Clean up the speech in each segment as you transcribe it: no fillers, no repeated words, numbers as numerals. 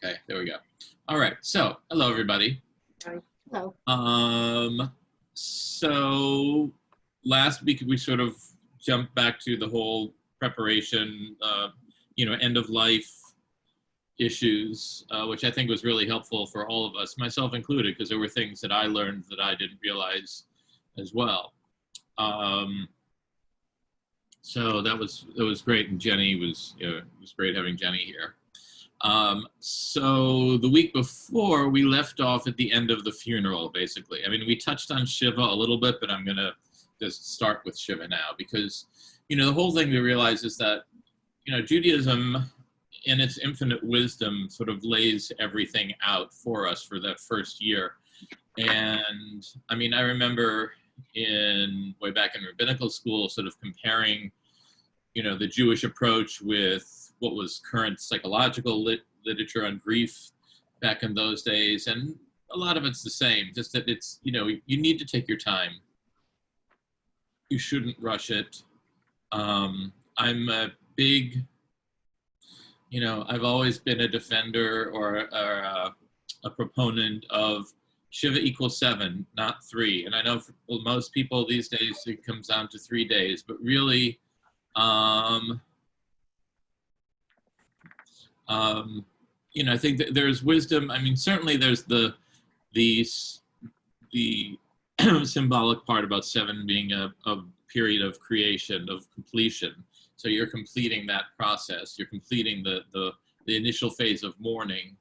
Okay, there we go. All right, so hello everybody. Hello. So last week we sort of jumped back to the whole preparation, end of life issues, which I think was really helpful for all of us, myself included, because there were things that I learned that I didn't realize as well. So that was great, and Jenny it was great having Jenny here. So the week before, we left off at the end of the funeral, basically. I mean, we touched on Shiva a little bit, but I'm going to just start with Shiva now because, the whole thing to realize is that, Judaism, in its infinite wisdom, sort of lays everything out for us for that first year. And, I mean, I remember way back in rabbinical school, sort of comparing, the Jewish approach with what was current psychological literature on grief back in those days. And a lot of it's the same, just that it's, you need to take your time. You shouldn't rush it. I'm a big, I've always been a defender or a proponent of Shiva equals 7, not 3. And I know for most people these days it comes down to 3 days, but really, I think that there's wisdom. I mean, certainly there's the symbolic part about 7 being a period of creation, of completion. So you're completing that process. You're completing the initial phase of mourning.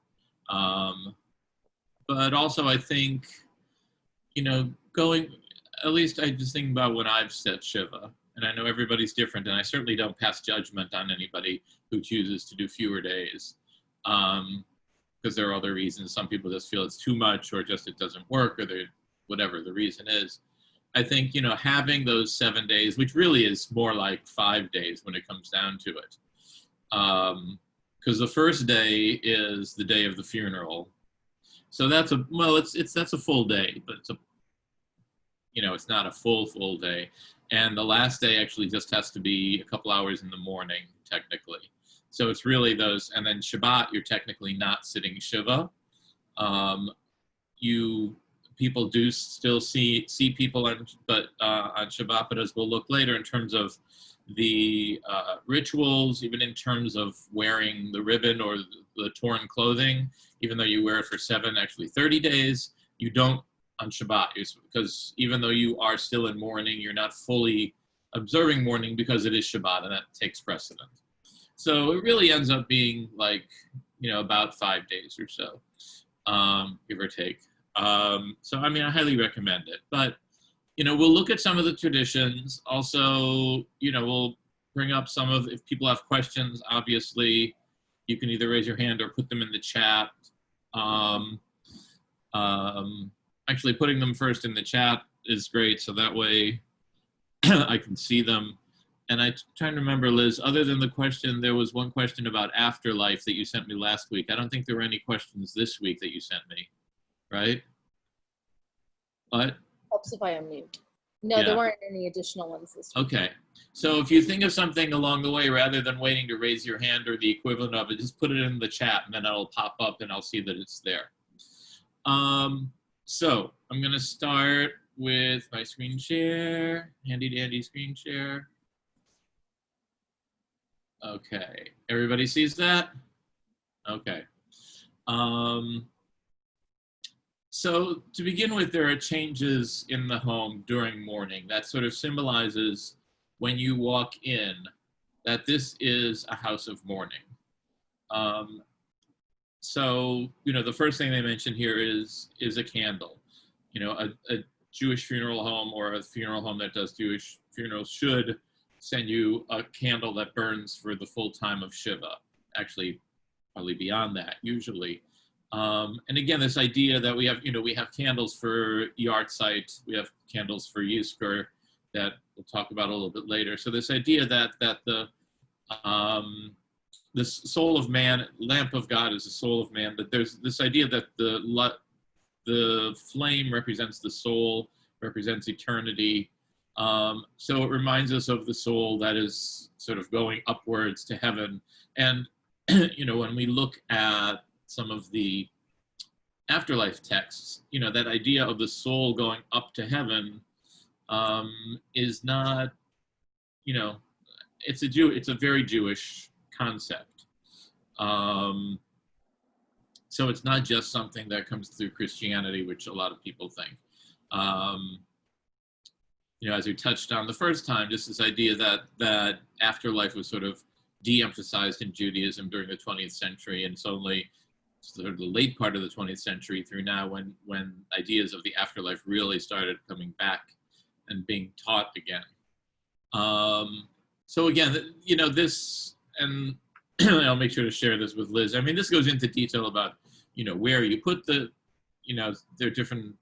But also I think, at least I just think about when I've set Shiva, and I know everybody's different, and I certainly don't pass judgment on anybody who chooses to do fewer days, because there are other reasons. Some people just feel it's too much, or just it doesn't work, or whatever the reason is. I think, having those 7 days, which really is more like 5 days when it comes down to it, because the first day is the day of the funeral. So that's that's a full day, but it's not a full day. And the last day actually just has to be a couple hours in the morning, technically. So it's really those, and then Shabbat, you're technically not sitting Shiva. People do still see people on Shabbat, but as we'll look later in terms of the rituals, even in terms of wearing the ribbon or the torn clothing, even though you wear it for 30 days, you don't on Shabbat, because even though you are still in mourning, you're not fully observing mourning because it is Shabbat, and that takes precedent. So it really ends up being like, about 5 days or so, give or take. So, I mean, I highly recommend it. But, we'll look at some of the traditions. Also, we'll bring up if people have questions, obviously, you can either raise your hand or put them in the chat. Actually, putting them first in the chat is great, so that way I can see them. And I'm trying to remember, Liz, other than the question, there was one question about afterlife that you sent me last week. I don't think there were any questions this week that you sent me, right? What? Helps if I unmute. No, there weren't any additional ones this week. Okay. So if you think of something along the way, rather than waiting to raise your hand or the equivalent of it, just put it in the chat, and then it'll pop up and I'll see that it's there. So I'm going to start with my screen share, handy dandy screen share. Okay, everybody sees that? Okay. So to begin with, there are changes in the home during mourning. That sort of symbolizes when you walk in that this is a house of mourning. So, the first thing they mention here is a candle. A Jewish funeral home or a funeral home that does Jewish funerals should send you a candle that burns for the full time of Shiva. Actually, probably beyond that, usually. And again, this idea that we have candles for Yahrzeit, we have candles for Yizkor that we'll talk about a little bit later. So this idea that the soul of man, lamp of God is the soul of man, that there's this idea that the flame represents the soul, represents eternity. So it reminds us of the soul that is sort of going upwards to heaven. And, when we look at some of the afterlife texts, that idea of the soul going up to heaven is not, it's a very Jewish concept. So it's not just something that comes through Christianity, which a lot of people think. As we touched on the first time, just this idea that afterlife was sort of de-emphasized in Judaism during the 20th century, and it's only sort of the late part of the 20th century through now when ideas of the afterlife really started coming back and being taught again. So again, this, and I'll make sure to share this with Liz. I mean, this goes into detail about, where you put there are different,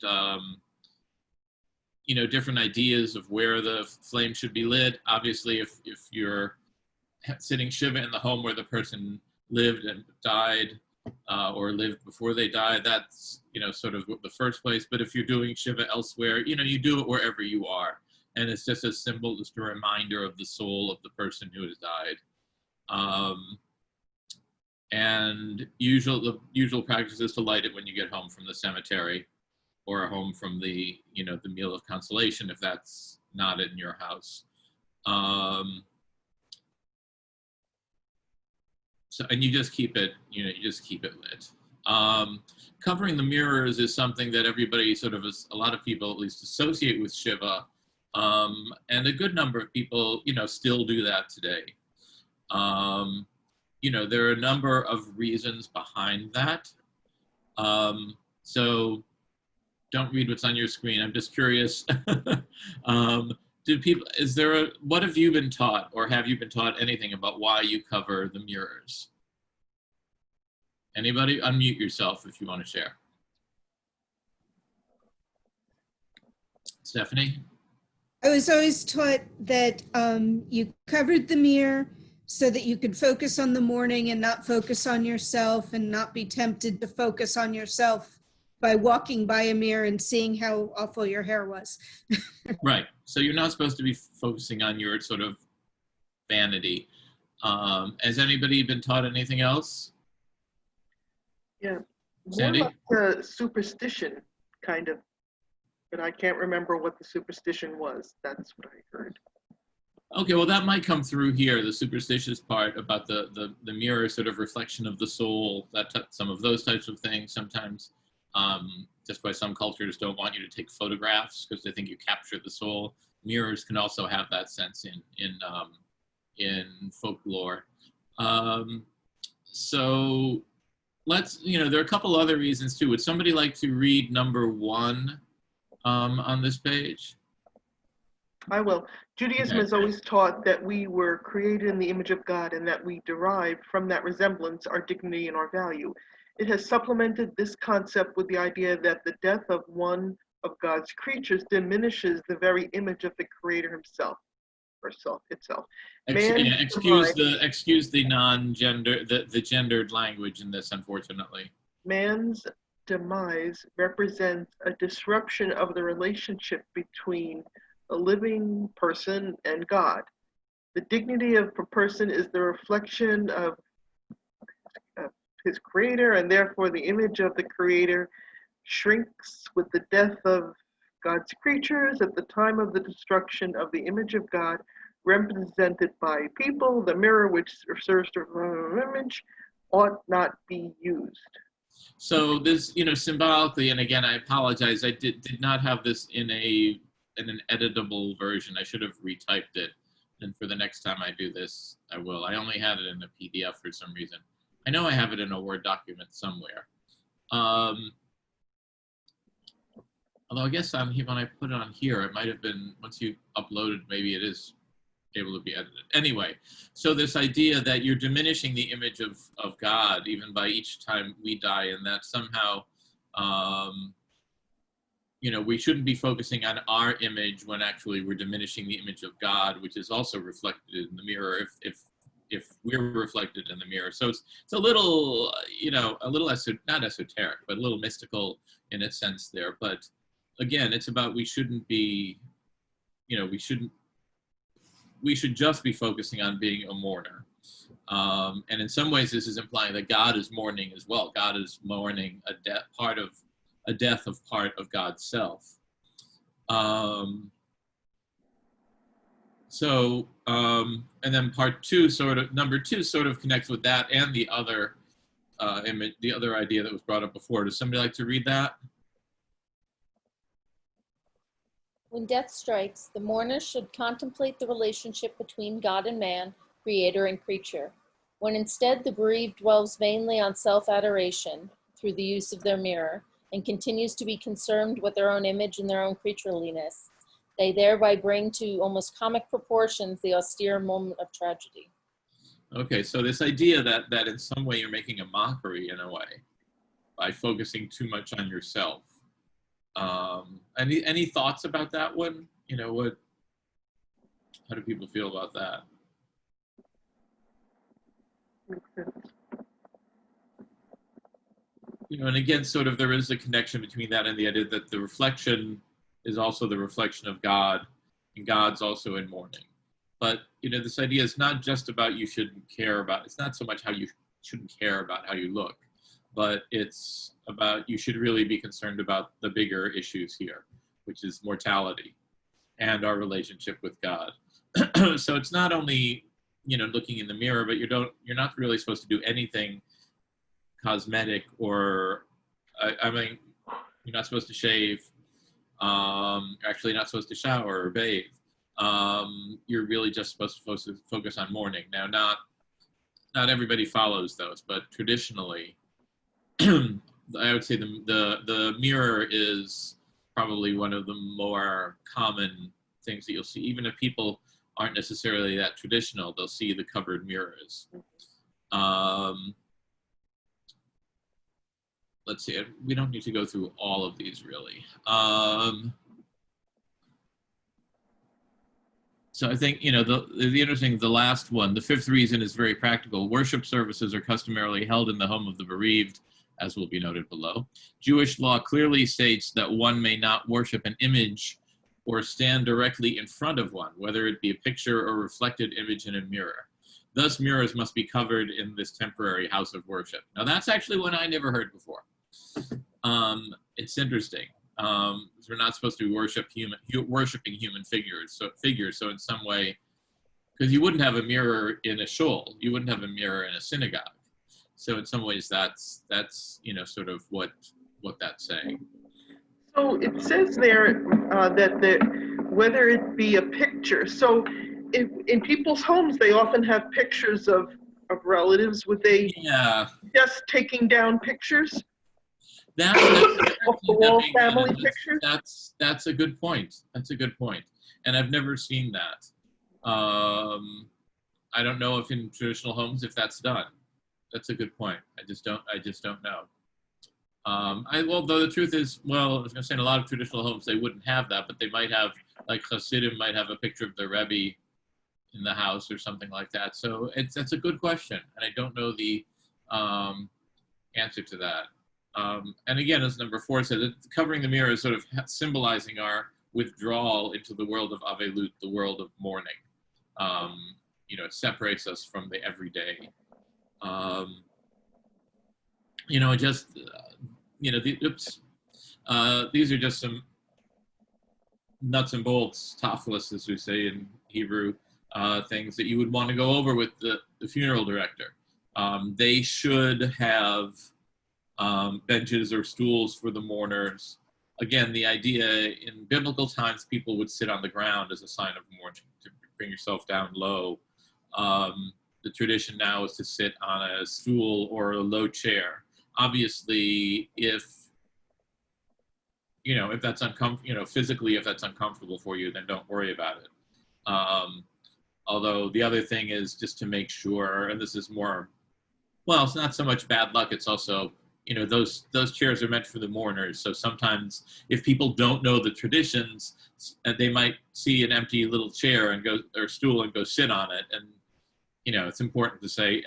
different ideas of where the flame should be lit. Obviously, if you're sitting Shiva in the home where the person lived and died, or lived before they died, that's, sort of the first place. But if you're doing Shiva elsewhere, you do it wherever you are. And it's just a symbol, just a reminder of the soul of the person who has died. And the usual practice is to light it when you get home from the cemetery, or home from the, the meal of consolation, if that's not in your house. And you just keep it, lit. Covering the mirrors is something that everybody a lot of people at least associate with Shiva. And a good number of people, still do that today. There are a number of reasons behind that. So don't read what's on your screen. I'm just curious. What have you been taught, or have you been taught anything about why you cover the mirrors? Anybody? Unmute yourself if you want to share. Stephanie? I was always taught that you covered the mirror so that you could focus on the morning and not focus on yourself, and not be tempted to focus on yourself by walking by a mirror and seeing how awful your hair was. Right. So you're not supposed to be focusing on your sort of vanity. Has anybody been taught anything else? Yeah. Sandy? More like superstition, kind of. But I can't remember what the superstition was. That's what I heard. Okay, well, that might come through here, the superstitious part about the mirror sort of reflection of the soul, some of those types of things. Sometimes just why some cultures don't want you to take photographs because they think you capture the soul. Mirrors can also have that sense in folklore. So let's, there are a couple other reasons too. Would somebody like to read number 1 on this page? I will. Judaism has always taught that we were created in the image of God, and that we derive from that resemblance our dignity and our value. It has supplemented this concept with the idea that the death of one of God's creatures diminishes the very image of the Creator himself, or self itself. Excuse the non-gender, the gendered language in this, unfortunately. Man's demise represents a disruption of the relationship between a living person and God. The dignity of a person is the reflection of his creator, and therefore the image of the creator shrinks with the death of God's creatures. At the time of the destruction of the image of God, represented by people, the mirror which serves to reflect an image ought not be used. So this, symbolically, and again, I apologize, I did not have this in an editable version. I should have retyped it, and for the next time I do this, I will. I only had it in a PDF for some reason. I know I have it in a Word document somewhere. Although I guess when I put it on here, it might have been, once you uploaded, maybe it is able to be edited. Anyway, so this idea that you're diminishing the image of God even by each time we die, and that somehow, we shouldn't be focusing on our image when actually we're diminishing the image of God, which is also reflected in the mirror if we're reflected in the mirror. So it's a little, a little not esoteric, but a little mystical in a sense there. But again, it's about we shouldn't be, we should just be focusing on being a mourner. And in some ways, this is implying that God is mourning as well. God is mourning a death of part of God's self. And then number two sort of connects with that and the other image, the other idea that was brought up before. Does somebody like to read that? When death strikes, the mourner should contemplate the relationship between God and man, creator and creature. When instead the bereaved dwells vainly on self-adoration through the use of their mirror and continues to be concerned with their own image and their own creatureliness, they thereby bring to almost comic proportions the austere moment of tragedy. Okay, so this idea that in some way you're making a mockery in a way by focusing too much on yourself. Any thoughts about that one? How do people feel about that? Makes sense. And again, sort of there is a connection between that and the idea that the reflection is also the reflection of God, and God's also in mourning. But, this idea is not just about it's not so much how you shouldn't care about how you look, but it's about you should really be concerned about the bigger issues here, which is mortality and our relationship with God. So it's not only, looking in the mirror, but you're not really supposed to do anything cosmetic or, you're not supposed to shave. Actually not supposed to shower or bathe. You're really just supposed to focus on mourning. Now, not everybody follows those, but traditionally, I would say the mirror is probably one of the more common things that you'll see. Even if people aren't necessarily that traditional, they'll see the covered mirrors. Let's see, we don't need to go through all of these really. So I think, the interesting, the last one, the fifth reason is very practical. Worship services are customarily held in the home of the bereaved, as will be noted below. Jewish law clearly states that one may not worship an image or stand directly in front of one, whether it be a picture or reflected image in a mirror. Thus, mirrors must be covered in this temporary house of worship. Now, that's actually one I never heard before. It's interesting. We're not supposed to be worshiping human figures. So in some way, because you wouldn't have a mirror in a shul, you wouldn't have a mirror in a synagogue. So in some ways, that's sort of what that's saying. So it says there that whether it be a picture. So in people's homes, they often have pictures of relatives. Would they just taking down pictures? That's Off the wall family pictures? That's a good point. That's a good point. And I've never seen that. I don't know if in traditional homes if that's done. That's a good point. I just don't know. Though the truth is, I was going to say in a lot of traditional homes they wouldn't have that, but they might have, like Hasidim might have a picture of their Rabbi in the house or something like that. So that's a good question, and I don't know the answer to that. And again, as number 4 said, covering the mirror is sort of symbolizing our withdrawal into the world of Avelut, the world of mourning. It separates us from the everyday. These are just some nuts and bolts, taflis, as we say in Hebrew, things that you would want to go over with the funeral director. They should have benches or stools for the mourners. Again, the idea in biblical times, people would sit on the ground as a sign of mourning, to bring yourself down low. The tradition now is to sit on a stool or a low chair. Obviously, if that's uncomfortable, physically, if that's uncomfortable for you, then don't worry about it. Although the other thing is just to make sure, and this is more, it's not so much bad luck, it's also, those chairs are meant for the mourners. So sometimes if people don't know the traditions, they might see an empty little chair or stool and go sit on it. And, it's important to say,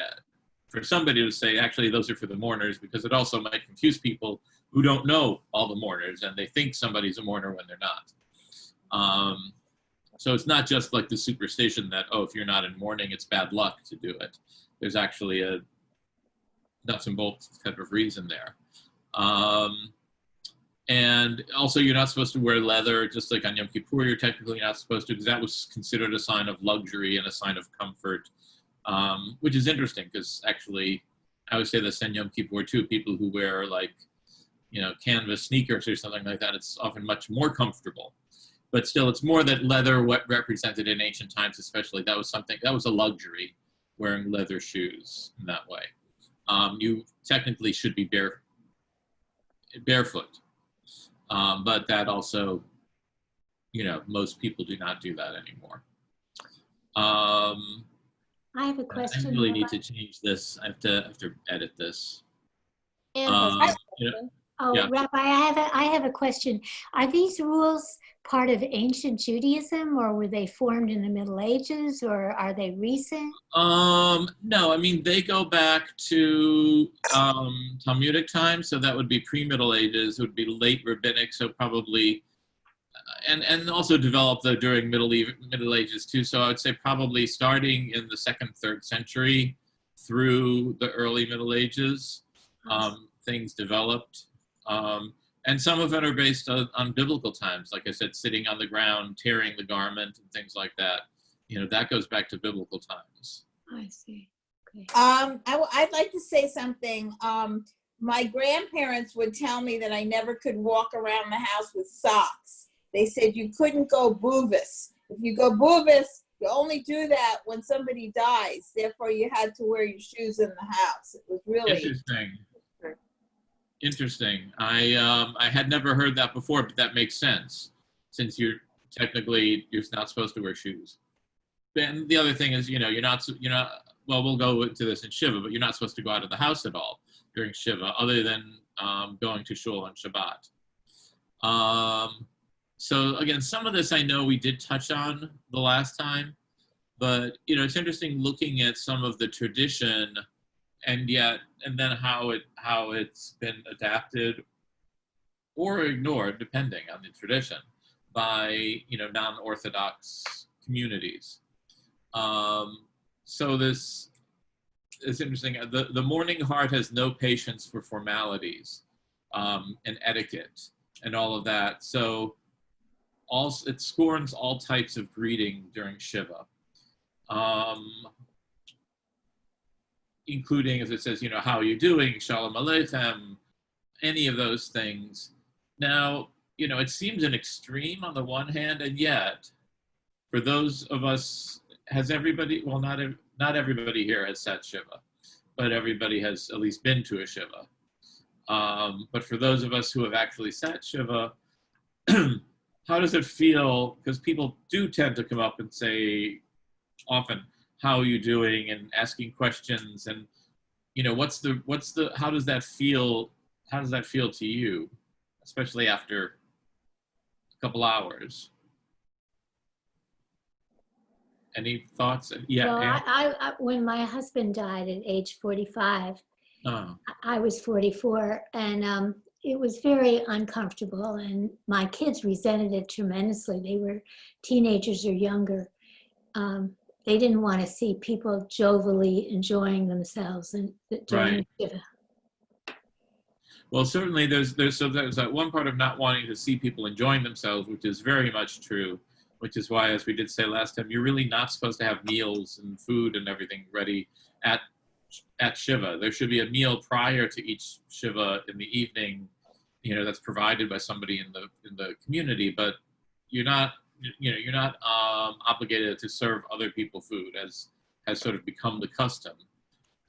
for somebody to say, actually, those are for the mourners, because it also might confuse people who don't know all the mourners and they think somebody's a mourner when they're not. So it's not just like the superstition that, if you're not in mourning, it's bad luck to do it. there's actually a nuts and bolts type of reason there. And also, you're not supposed to wear leather, just like on Yom Kippur, you're technically not supposed to, because that was considered a sign of luxury and a sign of comfort, which is interesting, because actually, I would say this in Yom Kippur too, people who wear like, canvas sneakers or something like that, it's often much more comfortable. But still, it's more that leather, what represented in ancient times especially, that was a luxury, wearing leather shoes in that way. You technically should be barefoot. But that also, most people do not do that anymore. I have a I question. really need Rabbi. to change this. I have to edit this. Anne has a Yeah. question. Oh, Yeah. Rabbi, I have a question. Are these rules part of ancient Judaism, or were they formed in the Middle Ages, or are they recent? No, I mean, they go back to Talmudic times, so that would be pre-Middle Ages, it would be late Rabbinic, so probably, and also developed though during Middle Ages too, so I would say probably starting in the 2nd, 3rd century through the early Middle Ages, things developed. And some of it are based on biblical times, like I said, sitting on the ground, tearing the garment, and things like that. That goes back to biblical times. I see. Okay. I'd like to say something. My grandparents would tell me that I never could walk around the house with socks. They said you couldn't go bovis. If you go bovis, you only do that when somebody dies. Therefore, you had to wear your shoes in the house. It was really Interesting. I had never heard that before, but that makes sense, since you're not supposed to wear shoes. And the other thing is, you're not. Well, we'll go into this in Shiva, but you're not supposed to go out of the house at all during Shiva, other than going to shul on Shabbat. So again, some of this I know we did touch on the last time, but it's interesting looking at some of the tradition, and then how it's been adapted or ignored, depending on the tradition, by non-Orthodox communities. So this is interesting. The mourning heart has no patience for formalities and etiquette and all of that. So it scorns all types of greeting during Shiva. Including, as it says, how are you doing, Shalom Aleichem, any of those things. Now, it seems an extreme on the one hand, and yet, for those of us, has everybody, well, not everybody here has sat Shiva, but everybody has at least been to a Shiva. But for those of us who have actually sat Shiva, how does it feel? Because people do tend to come up and say often, how are you doing, and asking questions, and how does that feel to you, especially after a couple hours? Any thoughts? Yeah. Well, I when my husband died at age 45, I was 44, and it was very uncomfortable, and my kids resented it tremendously. They were teenagers or younger. They didn't want to see people jovially enjoying themselves during Shiva. Well, certainly there's that one part of not wanting to see people enjoying themselves, which is very much true, which is why, as we did say last time, you're really not supposed to have meals and food and everything ready at Shiva. There should be a meal prior to each Shiva in the evening, that's provided by somebody in the community, but you're not obligated to serve other people food, as has sort of become the custom.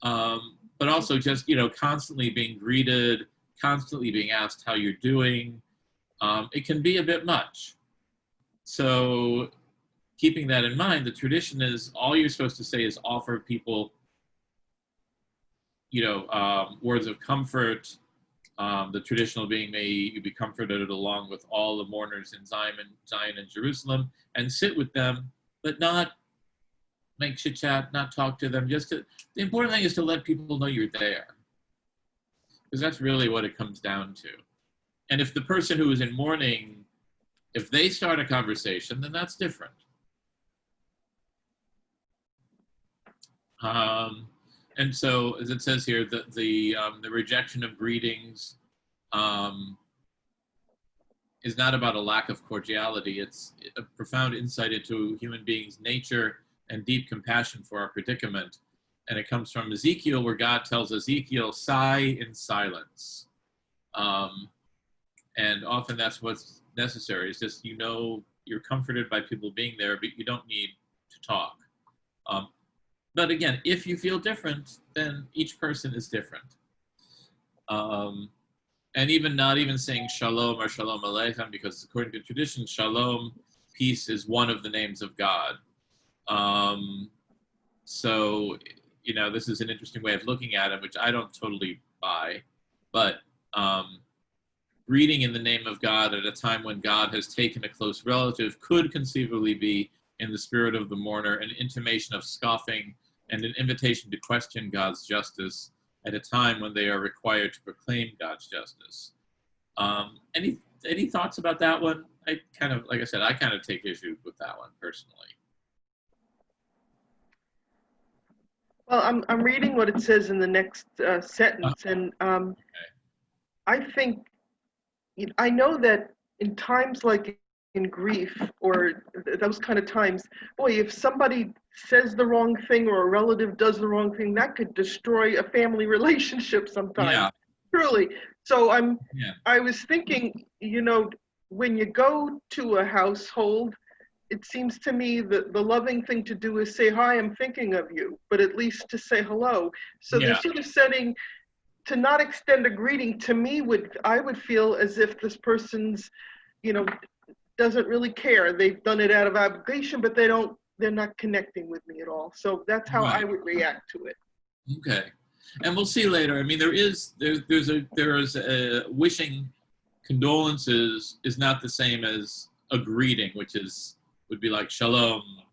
But also just, constantly being greeted, constantly being asked how you're doing, it can be a bit much. So keeping that in mind, the tradition is all you're supposed to say is offer people, words of comfort. The traditional being, may you be comforted along with all the mourners in Zion and Jerusalem, and sit with them, but not make chit chat, not talk to them. The important thing is to let people know you're there, because that's really what it comes down to. And if the person who is in mourning, if they start a conversation, then that's different. and so, as it says here, the rejection of greetings is not about a lack of cordiality. It's a profound insight into human beings' nature and deep compassion for our predicament. And it comes from Ezekiel, where God tells Ezekiel, sigh in silence. And often that's what's necessary. It's just, you're comforted by people being there, but you don't need to talk. But again, if you feel different, then each person is different. And even not even saying shalom or shalom aleichem, because according to tradition, shalom, peace, is one of the names of God. So, this is an interesting way of looking at it, which I don't totally buy. But greeting in the name of God at a time when God has taken a close relative could conceivably be, in the spirit of the mourner, an intimation of scoffing and an invitation to question God's justice at a time when they are required to proclaim God's justice. Any thoughts about that one? I kind of take issue with that one personally. Well, I'm reading what it says in the next sentence, and Okay. I think, I know that in times like in grief or those kind of times, boy, if somebody says the wrong thing or a relative does the wrong thing, that could destroy a family relationship sometimes. Yeah. Truly. So Yeah. I was thinking, when you go to a household, it seems to me that the loving thing to do is say, hi, I'm thinking of you, but at least to say hello. So Yeah. they're sort of setting, to not extend a greeting to me I would feel as if this person's, doesn't really care. They've done it out of obligation, but they're not connecting with me at all. So that's how Right. I would react to it. Okay. And we'll see later. I mean, there is a wishing condolences is not the same as a greeting, which would be like shalom,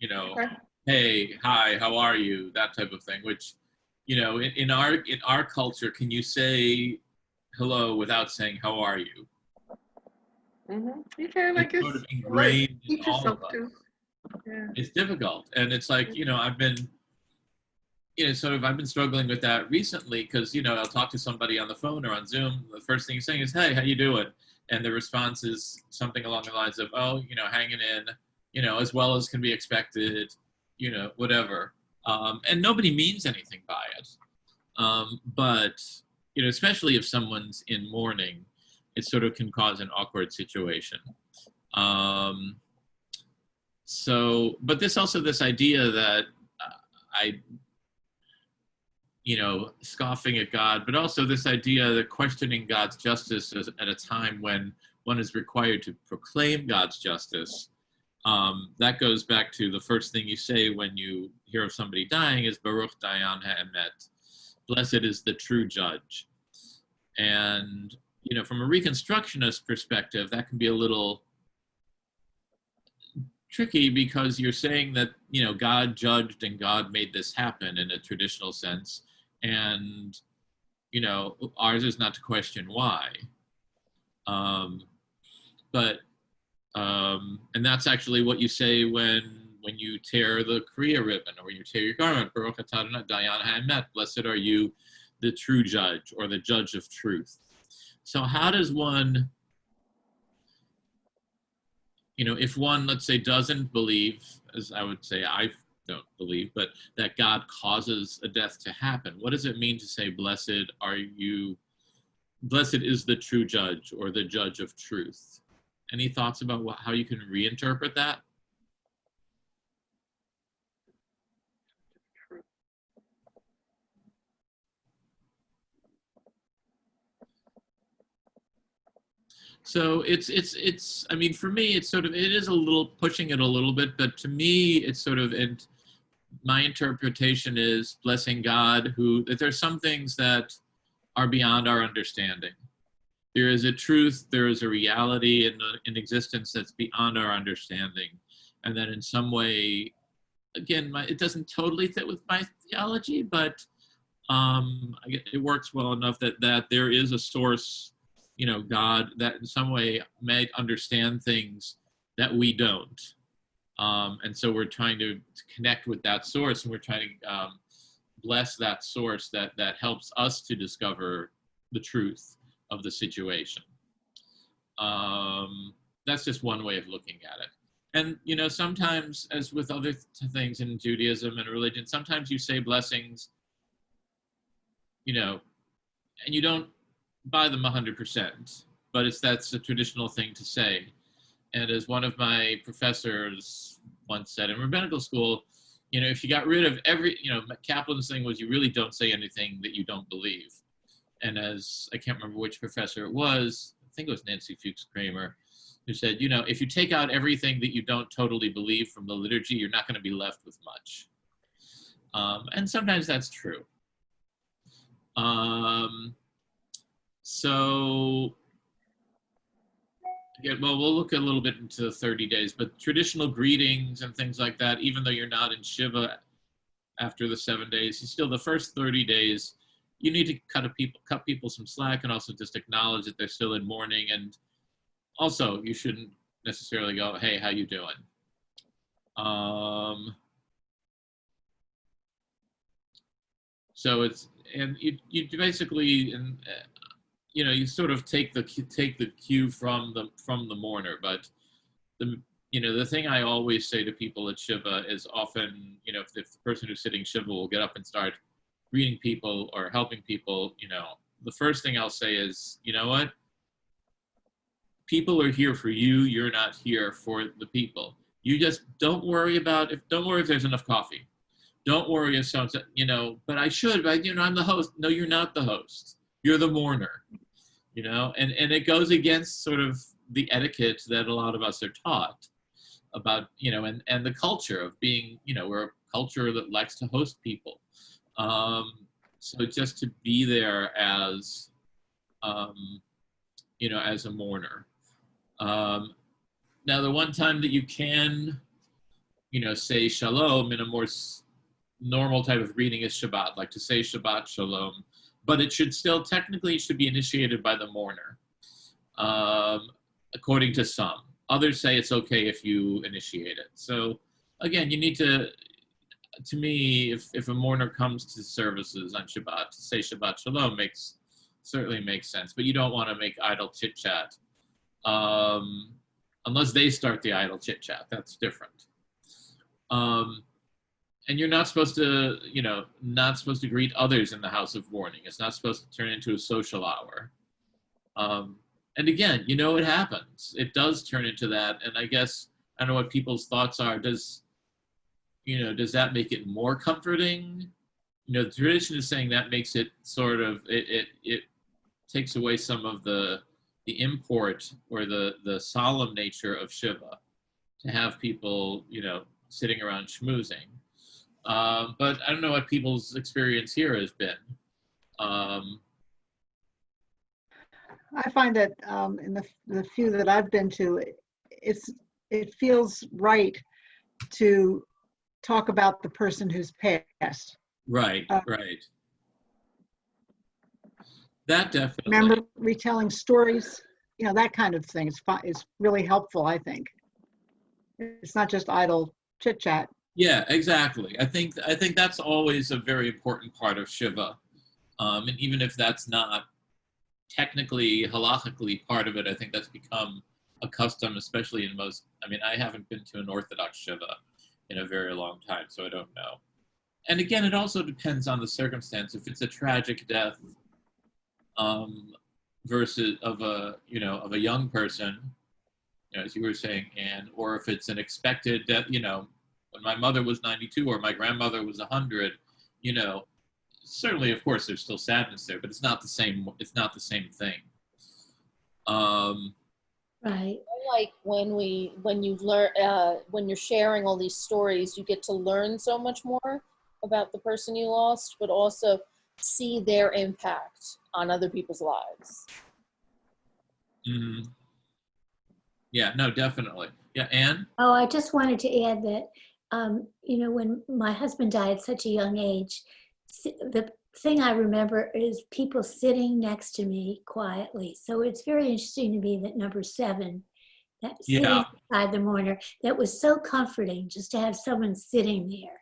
Okay. hey, hi, how are you? That type of thing, which, in our culture, can you say hello without saying how are you? Mm-hmm. You can, I It's guess. sort of ingrained in Teach all yourself of us. to. Yeah. It's difficult. And it's like, I've been, I've been struggling with that recently because, I'll talk to somebody on the phone or on Zoom. The first thing he's saying is, hey, how you doing? And the response is something along the lines of, oh, hanging in, as well as can be expected, whatever. And nobody means anything by it. But, especially if someone's in mourning, it sort of can cause an awkward situation. But this idea that scoffing at God, but also this idea that questioning God's justice at a time when one is required to proclaim God's justice, that goes back to the first thing you say when you hear of somebody dying is Baruch Dayan Ha'emet. Blessed is the true judge. And, from a Reconstructionist perspective, that can be a little tricky because you're saying that, God judged and God made this happen in a traditional sense. And, ours is not to question why. And that's actually what you say when you tear the Kriya ribbon or when you tear your garment. Baruch atah Adonai Dayan ha'emet. Blessed are you, the true judge or the judge of truth. So how does one, if one, let's say, doesn't believe, as I would say I don't believe, but that God causes a death to happen, what does it mean to say, blessed is the true judge or the judge of truth? Any thoughts about how you can reinterpret that? So it's I mean, for me, it is a little pushing it a little bit, but to me, it's sort of, and my interpretation is blessing God that there's some things that are beyond our understanding. There is a truth, there is a reality in existence that's beyond our understanding. And that in some way, again, it doesn't totally fit with my theology, but it works well enough that there is a source, God, that in some way may understand things that we don't. And so we're trying to connect with that source, and we're trying to bless that source that helps us to discover the truth of the situation. That's just one way of looking at it. And, you know, sometimes, as with other things in Judaism and religion, sometimes you say blessings, you know, and you don't buy them 100%, but that's a traditional thing to say. And as one of my professors once said in rabbinical school, you know, if you got rid of Kaplan's thing was you really don't say anything that you don't believe. And as, I can't remember which professor it was, I think it was Nancy Fuchs Kramer, who said, you know, if you take out everything that you don't totally believe from the liturgy, you're not going to be left with much. And sometimes that's true. So, again, well, we'll look a little bit into the 30 days, but traditional greetings and things like that, even though you're not in Shiva after the 7 days, you still, the first 30 days, you need to cut people some slack and also just acknowledge that they're still in mourning. And also, you shouldn't necessarily go, hey, how you doing? So it's, and you basically, and you know, you sort of take the cue from the mourner. But the thing I always say to people at Shiva is often, you know, if the person who's sitting Shiva will get up and start greeting people or helping people, you know, the first thing I'll say is, you know what? People are here for you. You're not here for the people. You just don't worry if there's enough coffee. Don't worry if someone's, you know, but I should, but you know, I'm the host. No, you're not the host. You're the mourner, you know, and it goes against sort of the etiquette that a lot of us are taught about, you know, and the culture of being, you know, we're a culture that likes to host people. So just to be there as, you know, as a mourner. Now, the one time that you can, you know, say shalom in a more normal type of greeting is Shabbat, like to say Shabbat shalom, but it should still technically should be initiated by the mourner, according to some. Others say it's okay if you initiate it. So again, you need to me, if a mourner comes to services on Shabbat, to say Shabbat shalom certainly makes sense, but you don't want to make idle chit chat. Unless they start the idle chit chat, that's different. And you're not supposed to, you know, greet others in the house of mourning. It's not supposed to turn into a social hour. And again, you know, it happens. It does turn into that. And I guess, I don't know what people's thoughts are. Does that make it more comforting? You know, the tradition is saying that makes it sort of, it takes away some of the import or the solemn nature of Shiva to have people, you know, sitting around schmoozing. But I don't know what people's experience here has been. I find that in the few that I've been to, it feels right to talk about the person who's passed. Right, right. That definitely. Remember retelling stories, you know, that kind of thing is really helpful, I think. It's not just idle chit chat. Yeah, exactly. I think that's always a very important part of Shiva. And even if that's not technically, halachically part of it, I think that's become a custom, especially in most, I mean, I haven't been to an Orthodox Shiva in a very long time, so I don't know. And again, it also depends on the circumstance. If it's a tragic death, versus of a young person, you know, as you were saying, Anne, or if it's an expected death, you know, when my mother was 92 or my grandmother was 100, you know, certainly, of course, there's still sadness there, but it's not the same. It's not the same thing. Right. Like when you learn, when you're sharing all these stories, you get to learn so much more about the person you lost, but also see their impact on other people's lives. Mm. Yeah, no, definitely. Yeah, Anne? Oh, I just wanted to add that, you know, when my husband died at such a young age, the thing I remember is people sitting next to me quietly. So it's very interesting to me that number 7, that sitting beside the mourner, that was so comforting just to have someone sitting there.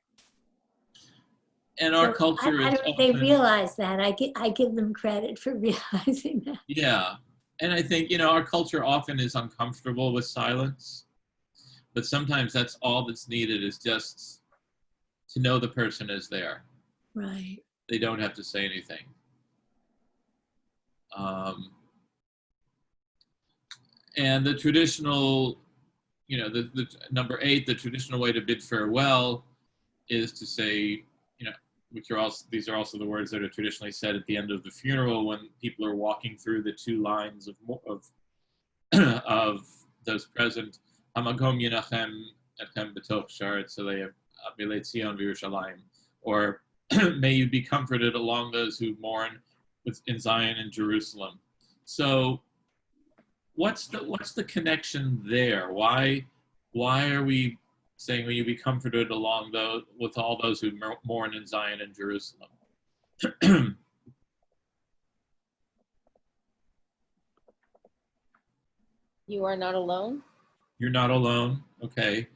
And our So culture I is don't, they often, realize that. I give them credit for realizing that. yeah. And I think, our culture often is uncomfortable with silence, but sometimes that's all that's needed is just to know the person is there. Right. They don't have to say anything. And the traditional, the number 8, the traditional way to bid farewell is to say, these are also the words that are traditionally said at the end of the funeral when people are walking through the 2 lines of those present. Hamagom Yenachem Etchem B'toch Sharet Tzalei Abelei Tzion V'Yerushalayim, or may you be comforted along those who mourn in Zion and Jerusalem. So, what's the connection there? Why are we saying, "Will you be comforted along with all those who mourn in Zion and Jerusalem"? You are not alone. You're not alone. Okay,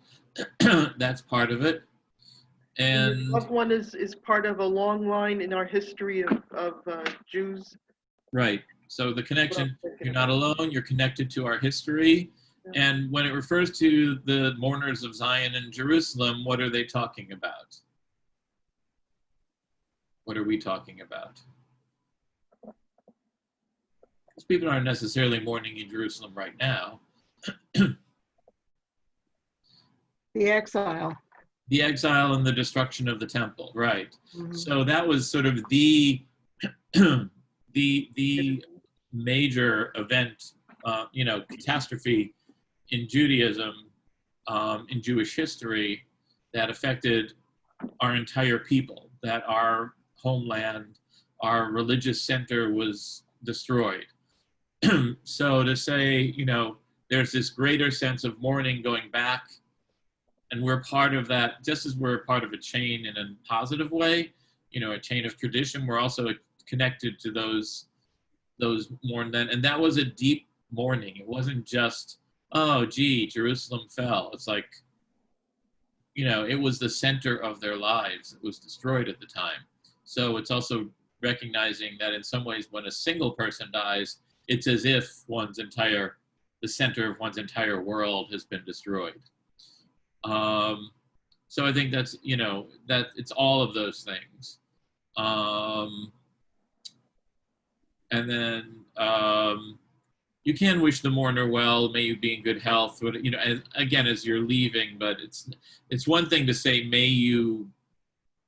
that's part of it. Your And loved one is part of a long line in our history of Jews. right. So the connection, you're not alone, you're connected to our history. Yeah. And when it refers to the mourners of Zion and Jerusalem, what are they talking about? What are we talking about? Because people aren't necessarily mourning in Jerusalem right now. The exile. The exile and the destruction of the temple, right. Mhm. So that was sort of the the major event, catastrophe in Judaism, in Jewish history, that affected our entire people, that our homeland, our religious center was destroyed. So to say, there's this greater sense of mourning going back, and we're part of that, just as we're part of a chain in a positive way, a chain of tradition, we're also connected to those mourn then. And that was a deep mourning. It wasn't just, oh, gee, Jerusalem fell. It's like, it was the center of their lives. It was destroyed at the time. So it's also recognizing that in some ways when a single person dies, it's as if the center of one's entire world has been destroyed. So I think that's, that it's all of those things. And then you can wish the mourner well, may you be in good health, and again, as you're leaving, but it's one thing to say, may you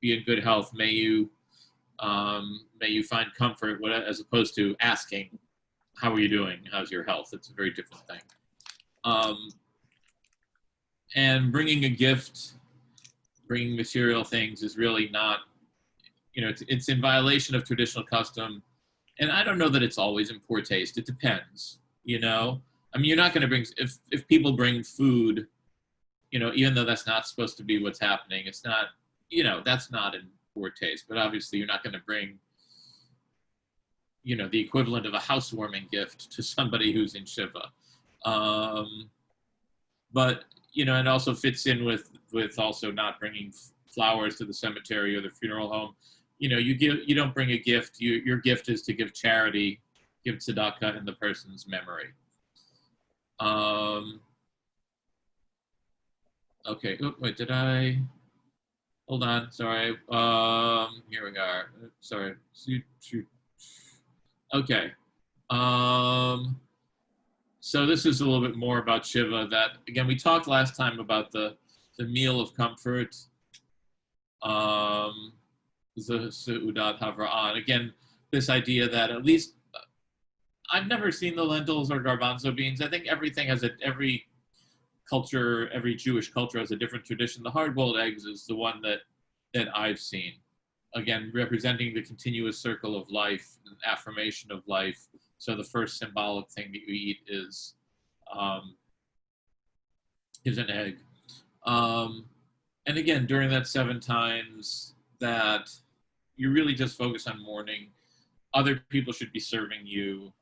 be in good health, may you find comfort, as opposed to asking, how are you doing? How's your health? It's a very different thing. And bringing a gift, bringing material things is really not, it's in violation of traditional custom. And I don't know that it's always in poor taste. It depends, I mean, you're not going to bring, if people bring food, even though that's not supposed to be what's happening, it's not, that's not in poor taste. But obviously you're not going to bring, the equivalent of a housewarming gift to somebody who's in Shiva. But, it also fits in with also not bringing flowers to the cemetery or the funeral home. You don't bring a gift. Your gift is to give charity, give tzedakah in the person's memory. Okay. Wait, hold on. Sorry. Here we are. Sorry. Okay. So this is a little bit more about Shiva. That, again, we talked last time about the meal of comfort. The Seudat Havra'an. Again, this idea that at least, I've never seen the lentils or garbanzo beans. I think everything has every culture, every Jewish culture has a different tradition. The hard-boiled eggs is the one that I've seen. Again, representing the continuous circle of life, an affirmation of life. So the first symbolic thing that you eat is an egg. And again, during that 7 times that you really just focus on mourning, other people should be serving you,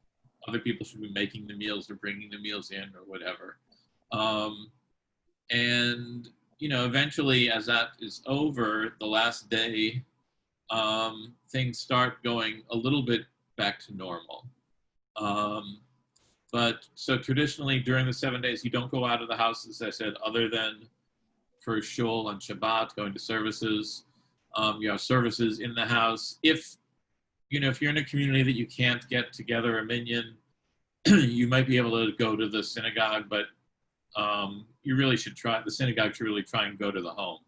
other people should be making the meals or bringing the meals in or whatever. And, eventually as that is over, the last day, things start going a little bit back to normal. But so traditionally during the 7 days, you don't go out of the house, as I said, other than for shul on Shabbat, going to services. You have services in the house. If you're in a community that you can't get together a minyan, you might be able to go to the synagogue, but you really should try, the synagogue should really try and go to the home.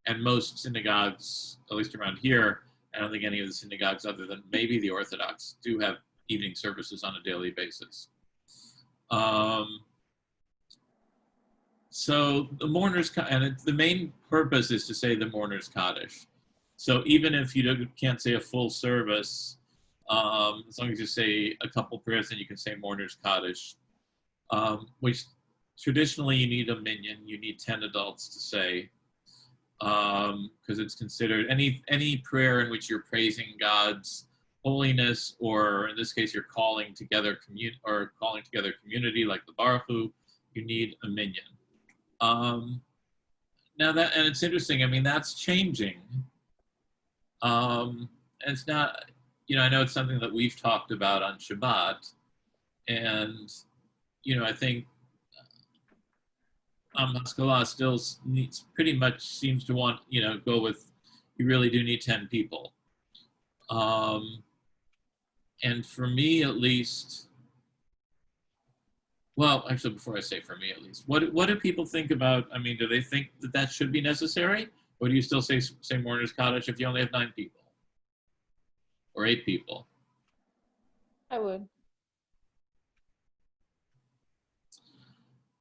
And most synagogues, at least around here, I don't think any of the synagogues other than maybe the Orthodox do have evening services on a daily basis. So the mourner's, and the main purpose is to say the mourner's Kaddish. So even if you can't say a full service, as long as you say a couple prayers, then you can say mourner's Kaddish, which traditionally you need a minyan, you need 10 adults to say, because it's considered any prayer in which you're praising God's holiness, or in this case you're calling together community like the Baruch Hu, you need a minyan. Now that, and it's interesting, I mean, that's changing. And it's not, I know it's something that we've talked about on Shabbat, and I think Haskalah still pretty much seems to want, go with, you really do need 10 people. And for me, at least, well, actually, before I say for me, at least, what do people think about, I mean, do they think that should be necessary? Or do you still say mourner's Kaddish if you only have 9 people? Or 8 people? I would.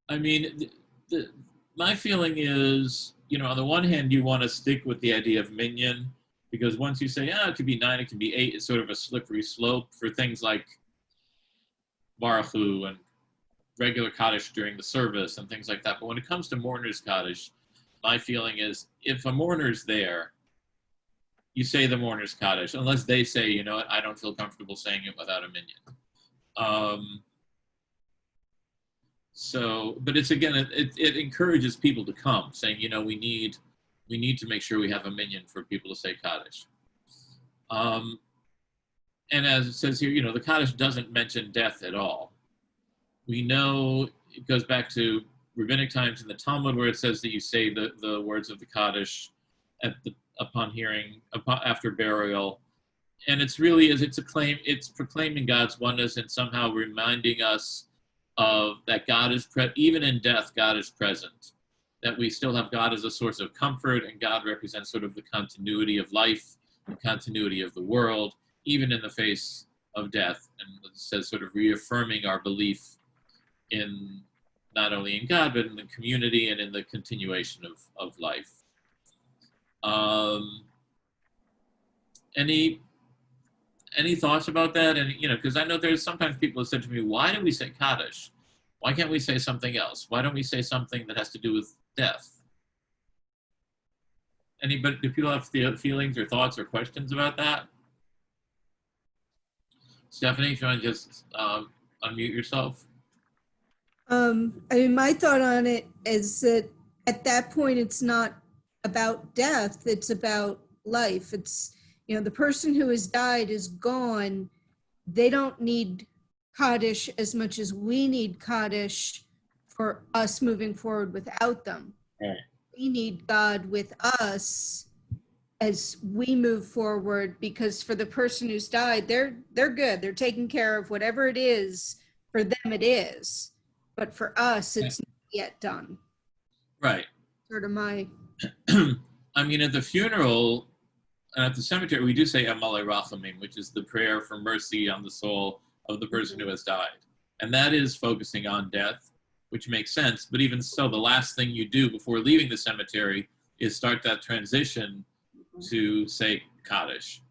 I mean, my feeling is, on the one hand, you want to stick with the idea of minyan, because once you say, it could be 9, it can be 8, it's sort of a slippery slope for things like Baruch Hu and regular Kaddish during the service and things like that. But when it comes to mourner's Kaddish, my feeling is if a mourner's there, you say the mourner's Kaddish, unless they say, I don't feel comfortable saying it without a minyan. So, but it's again, it encourages people to come, saying, we need to make sure we have a minyan for people to say Kaddish. And as it says here, the Kaddish doesn't mention death at all. We know it goes back to rabbinic times in the Talmud, where it says that you say the words of the Kaddish after burial, and it's proclaiming God's oneness and somehow reminding us of that God is even in death, God is present. That we still have God as a source of comfort, and God represents sort of the continuity of life, the continuity of the world, even in the face of death. And it says sort of reaffirming our belief in not only in God, but in the community and in the continuation of life. Any thoughts about that? And, because I know there's sometimes people have said to me, why do we say Kaddish? Why can't we say something else? Why don't we say something that has to do with death? Do people have feelings or thoughts or questions about that? Stephanie, if you want to just unmute yourself. My thought on it is that at that point, it's not about death, it's about life. It's, the person who has died is gone. They don't need Kaddish as much as we need Kaddish for us moving forward without them. Right. We need God with us as we move forward, because for the person who's died, they're good. They're taking care of whatever it is. For them, it is. But for us, it's not yet done. Right. Sort of my... I mean, at the funeral, at the cemetery, we do say Amalei Rachamim, which is the prayer for mercy on the soul of the person who has died. And that is focusing on death, which makes sense. But even so, the last thing you do before leaving the cemetery is start that transition to say Kaddish.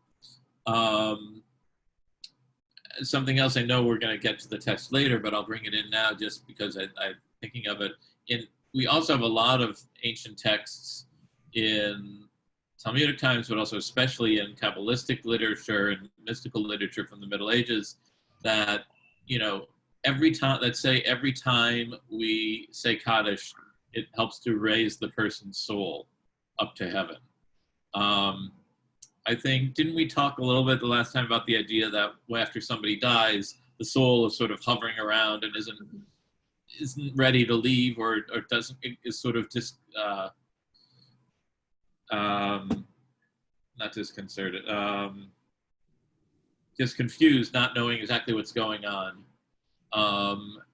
Something else, I know we're going to get to the text later, but I'll bring it in now just because I'm thinking of it. We also have a lot of ancient texts in Talmudic times, but also especially in Kabbalistic literature and mystical literature from the Middle Ages, that, every time we say Kaddish, it helps to raise the person's soul up to heaven. I think, didn't we talk a little bit the last time about the idea that after somebody dies, the soul is sort of hovering around and isn't ready to leave, or doesn't, is sort of just not disconcerted, just confused, not knowing exactly what's going on,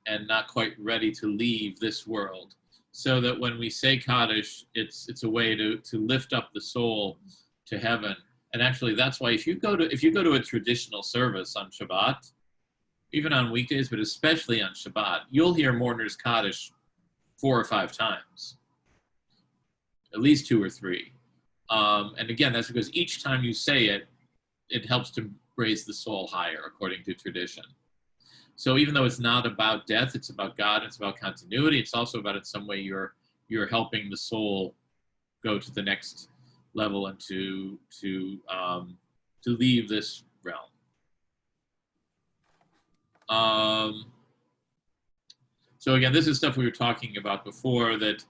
and not quite ready to leave this world. So that when we say Kaddish, it's a way to lift up the soul to heaven. And actually, that's why if you go to a traditional service on Shabbat, even on weekdays, but especially on Shabbat, you'll hear mourners Kaddish 4 or 5 times, at least 2 or 3. And again, that's because each time you say it, it helps to raise the soul higher, according to tradition. So even though it's not about death, it's about God, it's about continuity, it's also about in some way you're helping the soul go to the next level and to leave this realm. So again, this is stuff we were talking about before, that,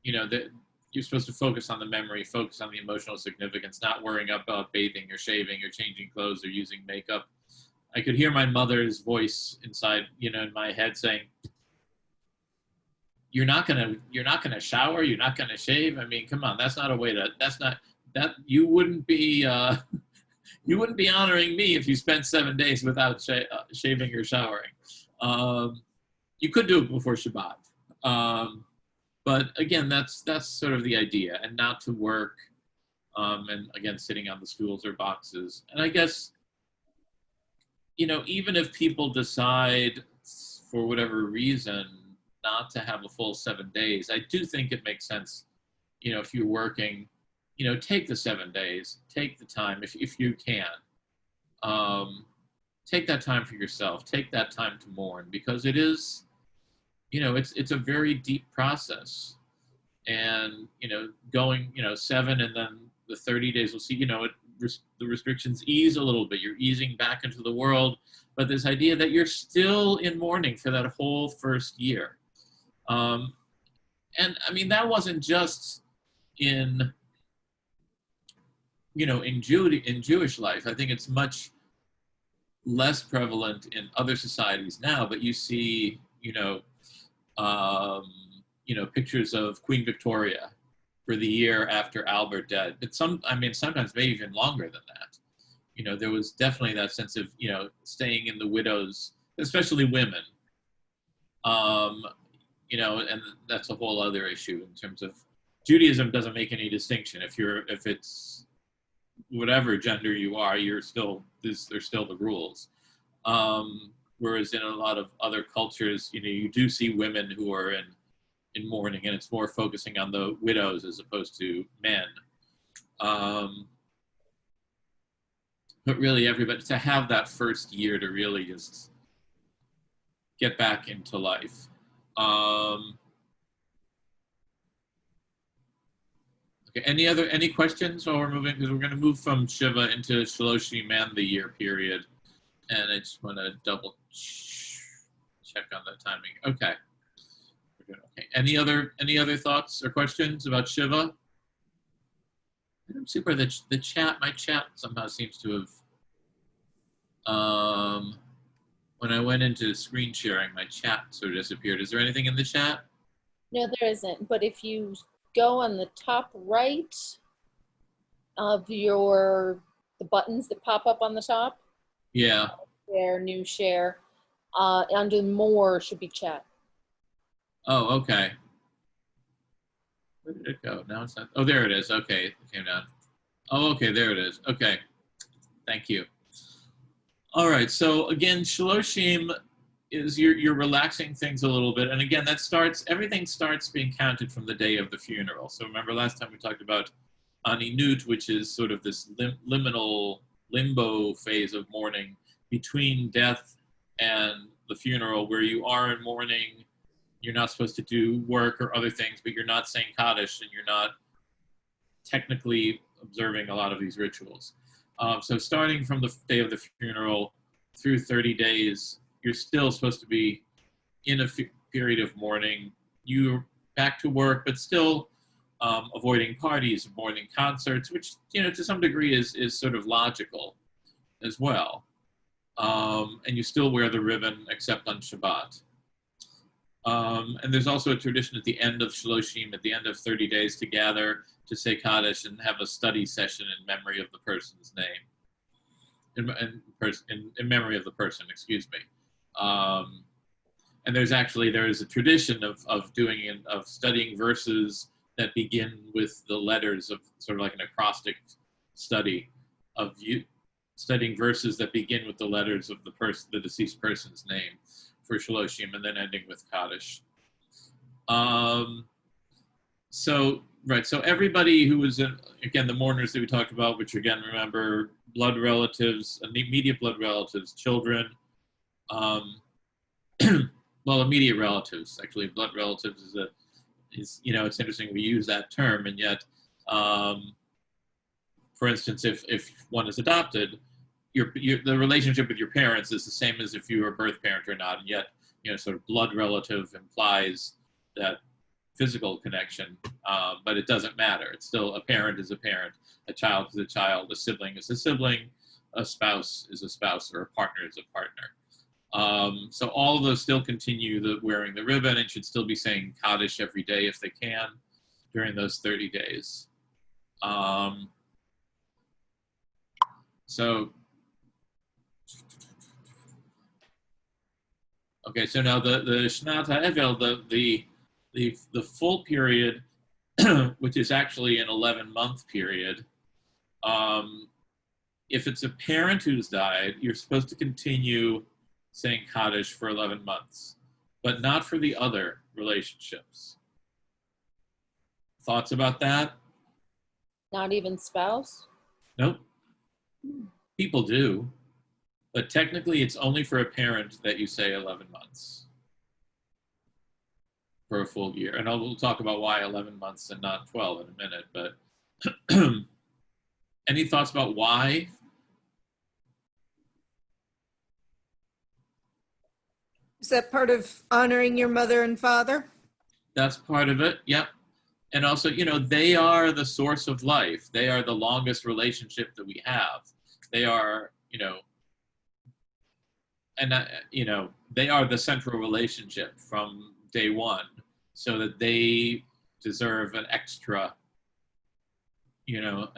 that you're supposed to focus on the memory, focus on the emotional significance, not worrying about bathing or shaving or changing clothes or using makeup. I could hear my mother's voice inside, in my head saying, you're not gonna shower, you're not gonna shave. I mean, come on, that's not a way to, you wouldn't be honoring me if you spent 7 days without shaving or showering. You could do it before Shabbat. But again, that's sort of the idea, and not to work, and again, sitting on the stools or boxes. And I guess, even if people decide for whatever reason not to have a full 7 days, I do think it makes sense, if you're working, take the 7 days, take the time if you can. Take that time for yourself, take that time to mourn, because it is, it's a very deep process. And, going, 7 and then the 30 days, we'll see, the restrictions ease a little bit. You're easing back into the world, but this idea that you're still in mourning for that whole first year. And I mean, that wasn't just in Jewish life. I think it's much less prevalent in other societies now, but you see, pictures of Queen Victoria for the year after Albert died. But sometimes maybe even longer than that. There was definitely that sense of, staying in the widows, especially women. And that's a whole other issue in terms of Judaism doesn't make any distinction. If it's whatever gender you are, there's still the rules. Whereas in a lot of other cultures, you do see women who are in mourning, and it's more focusing on the widows as opposed to men. But really, everybody, to have that first year to really just get back into life. Okay, any questions while we're moving? Because we're going to move from Shiva into Shloshim and the year period. And I just want to double check on the timing. Okay. Okay. Any other thoughts or questions about Shiva? I'm super. The chat, my chat somehow seems to have. When I went into screen sharing, my chat sort of disappeared. Is there anything in the chat? No, there isn't. But if you go on the top right of the buttons that pop up on the top. Yeah. Share, new share. Under more should be chat. Oh, okay. Where did it go? Now it's not. Oh, there it is. Okay, it came down. Oh, okay, there it is. Okay, thank you. All right, so again, Shloshim is you're relaxing things a little bit, and again, everything starts being counted from the day of the funeral. So remember last time we talked about Aninut, which is sort of this limbo phase of mourning between death and the funeral, where you are in mourning. You're not supposed to do work or other things, but you're not saying Kaddish, and you're not technically observing a lot of these rituals. So starting from the day of the funeral through 30 days, you're still supposed to be in a period of mourning. You're back to work, but still avoiding parties, avoiding concerts, which, you know, to some degree is sort of logical as well. And you still wear the ribbon except on Shabbat. And there's also a tradition at the end of Shloshim, at the end of 30 days, to gather to say Kaddish and have a study session in memory of the person's name, in memory of the person, excuse me. And there is a tradition of studying verses that begin with the letters of sort of like an acrostic study of studying verses that begin with the letters of the deceased person's name for Shloshim, and then ending with Kaddish. So everybody who was again, the mourners that we talked about, which again, remember, blood relatives, immediate blood relatives, children, well, immediate relatives, actually, blood relatives is you know, it's interesting we use that term, and yet, for instance, if one is adopted, the relationship with your parents is the same as if you were a birth parent or not, and yet, you know, sort of blood relative implies that physical connection, but it doesn't matter. It's still, a parent is a parent, a child is a child, a sibling is a sibling, a spouse is a spouse, or a partner is a partner. So all of those still continue wearing the ribbon, and should still be saying Kaddish every day if they can during those 30 days. Okay, so now the Shnat HaEvel, the full period, which is actually an 11-month period, if it's a parent who's died, you're supposed to continue saying Kaddish for 11 months, but not for the other relationships. Thoughts about that? Not even spouse? Nope. People do, but technically it's only for a parent that you say 11 months for a full year. And we'll talk about why 11 months and not 12 in a minute, but any thoughts about why? Is that part of honoring your mother and father? That's part of it, yep. And also, you know, they are the source of life. They are the longest relationship that we have. They are, you know, and, you know, they are the central relationship from day one, so that they deserve an extra, you know,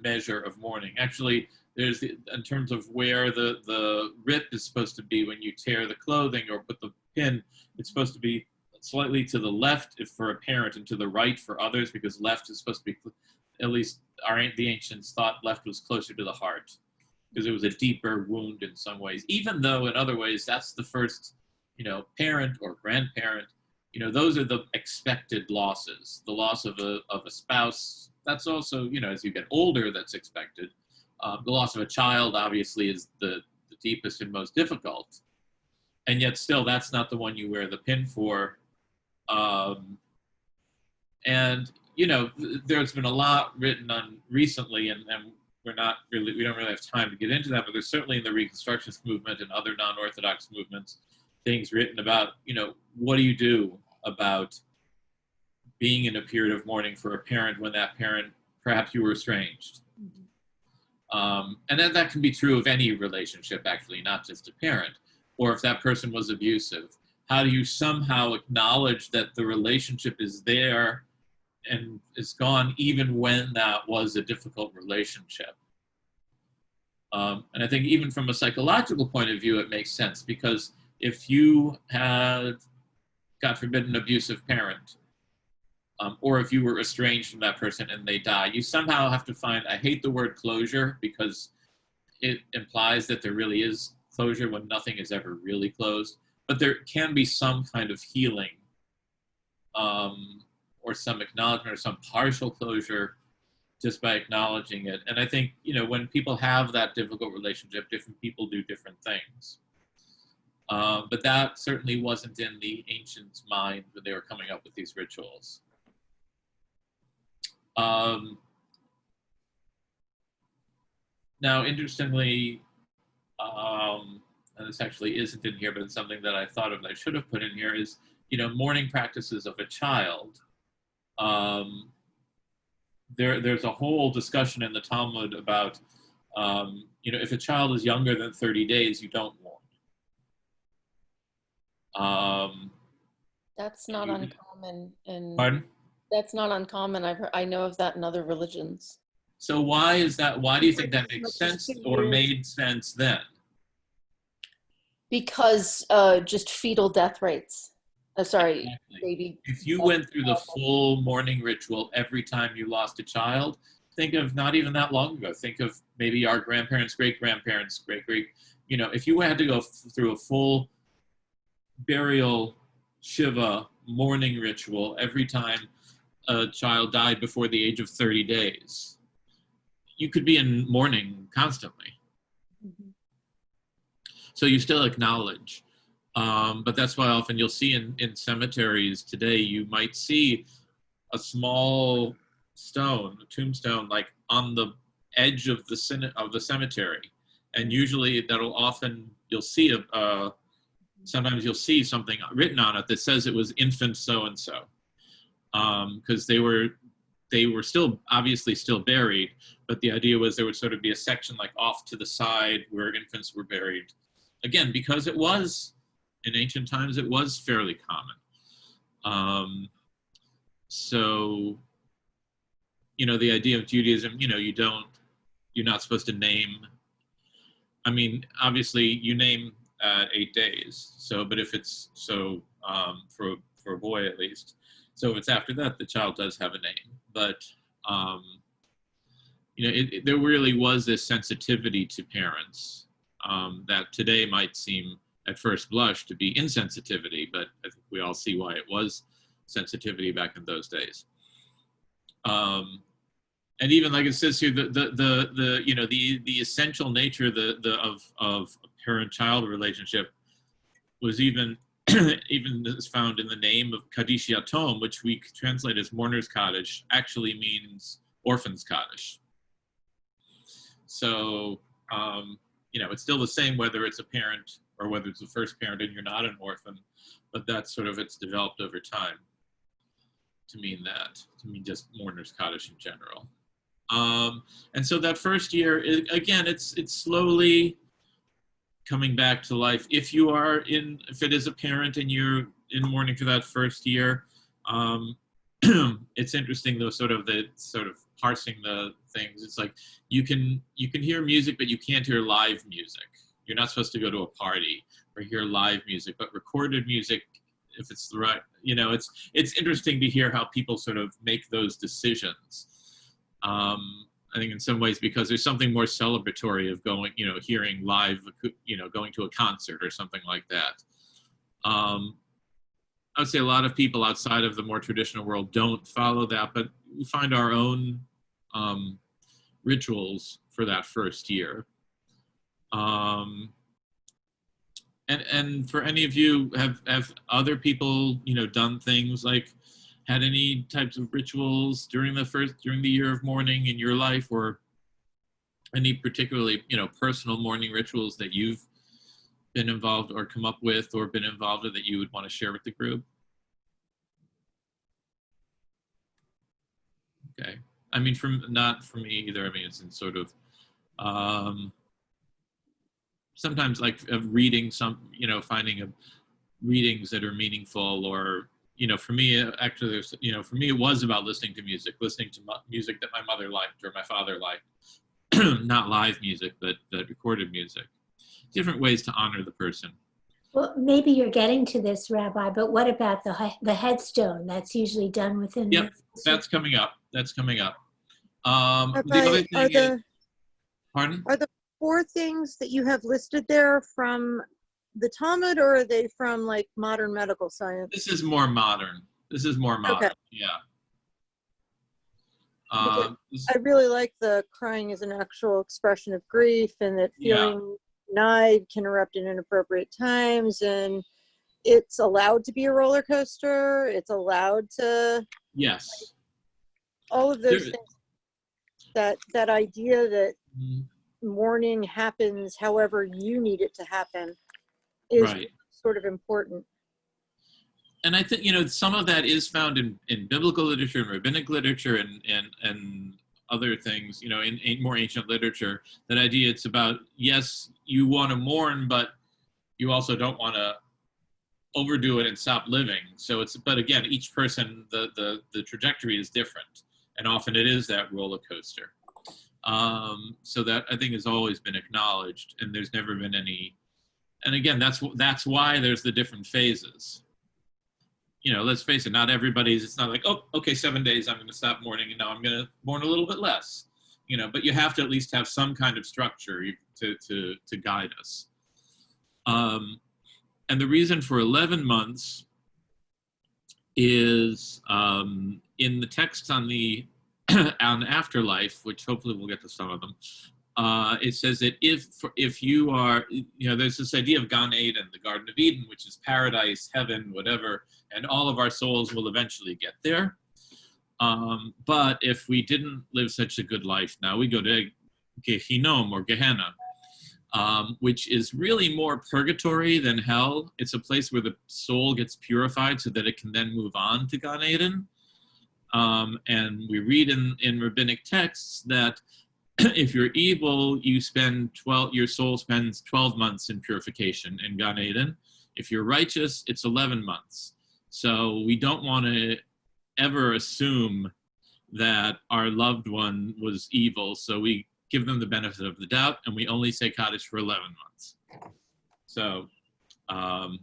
measure of mourning. Actually, there's in terms of where the rip is supposed to be when you tear the clothing or put the pin, it's supposed to be slightly to the left if for a parent and to the right for others, because left is supposed to be, at least the ancients thought left was closer to the heart, because it was a deeper wound in some ways, even though in other ways that's the first, you know, parent or grandparent. You know, those are the expected losses. The loss of a spouse, that's also, you know, as you get older, that's expected. The loss of a child, obviously, is the deepest and most difficult. And yet still, that's not the one you wear the pin for. And, you know, there's been a lot written on recently, and we don't really have time to get into that, but there's certainly in the Reconstructionist movement and other non-Orthodox movements, things written about, you know, what do you do about being in a period of mourning for a parent when that parent, perhaps you were estranged. And that can be true of any relationship, actually, not just a parent. Or if that person was abusive, how do you somehow acknowledge that the relationship is there and is gone even when that was a difficult relationship? And I think even from a psychological point of view, it makes sense, because if you had, God forbid, an abusive parent, or if you were estranged from that person and they die, you somehow have to find, I hate the word closure because it implies that there really is closure when nothing is ever really closed, but there can be some kind of healing, or some acknowledgement or some partial closure just by acknowledging it. And I think, you know, when people have that difficult relationship, different people do different things. But that certainly wasn't in the ancients' mind when they were coming up with these rituals. Now, interestingly, and this actually isn't in here, but it's something that I thought of that I should have put in here, is, you know, mourning practices of a child. there's a whole discussion in the Talmud about, if a child is younger than 30 days, you don't mourn. That's not uncommon, and Pardon? that's not uncommon. I know of that in other religions. So why is that? Why do you think that makes sense or made sense then? Because just fetal death rates. Sorry, Exactly. baby. If you went through the full mourning ritual every time you lost a child, think of not even that long ago. Think of maybe our grandparents, great-grandparents, great-great, if you had to go through a full burial, Shiva, mourning ritual every time a child died before the age of 30 days, you could be in mourning constantly. Mm-hmm. So you still acknowledge. But that's why often you'll see in cemeteries today, you might see a small stone, a tombstone, like on the edge of the cemetery. And usually you'll see sometimes you'll see something written on it that says it was infant so-and-so. Because they were still obviously still buried, but the idea was there would sort of be a section like off to the side where infants were buried. Again, because it was, in ancient times, it was fairly common. So, the idea of Judaism, you're not supposed to name. I mean, obviously, you name 8 days. So, but if it's for a boy at least, so if it's after that, the child does have a name. But there really was this sensitivity to parents that today might seem at first blush to be insensitivity, but I think we all see why it was sensitivity back in those days. And even like it says here, the essential nature of a parent-child relationship was even is found in the name of Kaddish Yatom, which we translate as mourner's cottage, actually means orphan's cottage. So it's still the same whether it's a parent or whether it's the first parent and you're not an orphan, but that's it's developed over time to mean just mourner's cottage in general. And so that first year, again, it's slowly coming back to life. If it is a parent and you're in mourning for that first year, it's interesting though, sort of parsing the things. It's like you can hear music, but you can't hear live music. You're not supposed to go to a party or hear live music, but recorded music, if it's the right, it's interesting to hear how people sort of make those decisions. I think in some ways because there's something more celebratory of going, hearing live, going to a concert or something like that. I would say a lot of people outside of the more traditional world don't follow that, but we find our own rituals for that first year. And for any of you, have other people, done things like had any types of rituals during the year of mourning in your life, or any particularly, personal mourning rituals that you've been involved or come up with or been involved in that you would want to share with the group? Okay. I mean, not for me either. I mean, it's in sort of, sometimes like reading finding readings that are meaningful, or, for me, actually, for me, it was about listening to music that my mother liked or my father liked, not live music, but recorded music. Different ways to honor the person. Well, maybe you're getting to this, Rabbi, but what about the headstone? That's usually done within. Yep, that's coming up. Rabbi, The other thing is, pardon? Are the 4 things that you have listed there from the Talmud, or are they from like modern medical science? This is more modern. Okay. Yeah. I really like the crying as an actual expression of grief, and that feeling denied can erupt in inappropriate times, and it's allowed to be a roller coaster. It's allowed to. Yes. All of those things. That idea that mourning happens however you need it to happen is right. sort of important. And I think, some of that is found in biblical literature and rabbinic literature and other things, in more ancient literature. That idea, it's about, yes, you want to mourn, but you also don't want to overdo it and stop living. So but again, each person, the trajectory is different. And often it is that roller coaster. So that, I think, has always been acknowledged, and there's never been any, and again, that's why there's the different phases. Let's face it, not everybody's, it's not like, oh, okay, 7 days, I'm going to stop mourning, and now I'm going to mourn a little bit less. But you have to at least have some kind of structure to guide us. And the reason for 11 months is in the texts on afterlife, which hopefully we'll get to some of them. It says that if you are, there's this idea of Gan Eden, the Garden of Eden, which is paradise, heaven, whatever, and all of our souls will eventually get there. But if we didn't live such a good life, now we go to Gehinnom or Gehenna, which is really more purgatory than hell. It's a place where the soul gets purified so that it can then move on to Gan Eden. And we read in rabbinic texts that if you're evil, your soul spends 12 months in purification in Gan Eden. If you're righteous, it's 11 months. So we don't want to ever assume that our loved one was evil. So we give them the benefit of the doubt, and we only say Kaddish for 11 months. So, all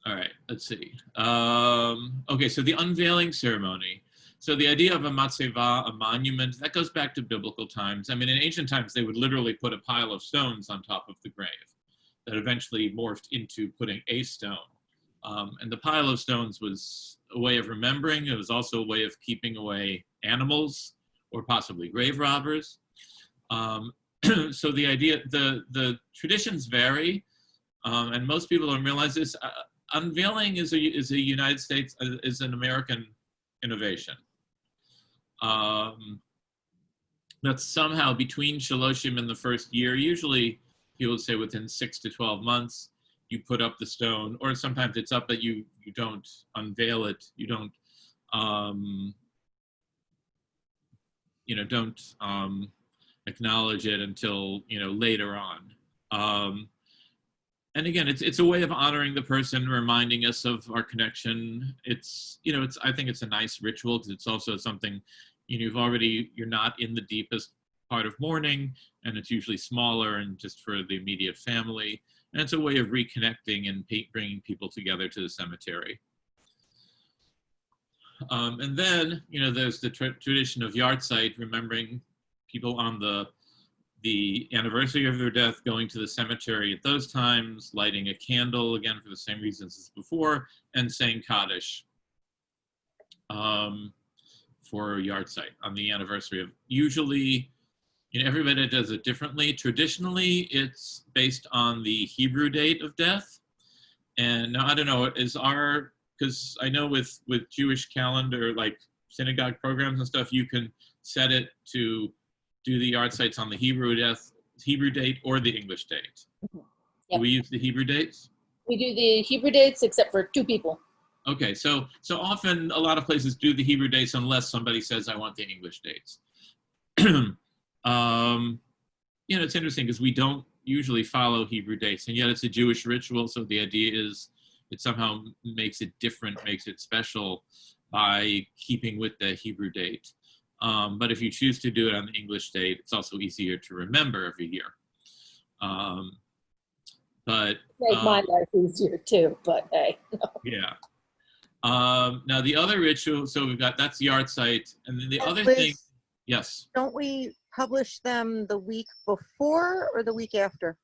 right, let's see. Okay, so the unveiling ceremony. So the idea of a matzeva, a monument, that goes back to biblical times. I mean, in ancient times, they would literally put a pile of stones on top of the grave that eventually morphed into putting a stone. And the pile of stones was a way of remembering. It was also a way of keeping away animals or possibly grave robbers. So the idea, the traditions vary, and most people don't realize this. Unveiling is a United States, is an American innovation. That's somehow between Shaloshim and the first year. Usually, people would say within 6 to 12 months, you put up the stone, or sometimes it's up, but you don't unveil it. You don't, don't acknowledge it until later on. And again, it's a way of honoring the person, reminding us of our connection. I think it's a nice ritual because it's also something, you're not in the deepest part of mourning, and it's usually smaller and just for the immediate family. And it's a way of reconnecting and bringing people together to the cemetery. And then, there's the tradition of Yahrzeit, remembering people on the anniversary of their death, going to the cemetery at those times, lighting a candle, again, for the same reasons as before, and saying Kaddish for Yahrzeit on the anniversary of, usually, everybody does it differently. Traditionally, it's based on the Hebrew date of death. And now, I don't know, because I know with Jewish calendar, like synagogue programs and stuff, you can set it to do the Yahrzeits on the Hebrew date or the English date. Yep. Do we use the Hebrew dates? We do the Hebrew dates except for 2 people. Okay, so often a lot of places do the Hebrew dates unless somebody says, I want the English dates. It's interesting because we don't usually follow Hebrew dates, and yet it's a Jewish ritual, so the idea is it somehow makes it different, makes it special by keeping with the Hebrew date. But if you choose to do it on the English date, it's also easier to remember every year. But make my life easier too, but hey. Yeah. Now the other ritual, so we've got, that's Yahrzeit, and then the other Liz, thing, yes. Don't we publish them the week before or the week after?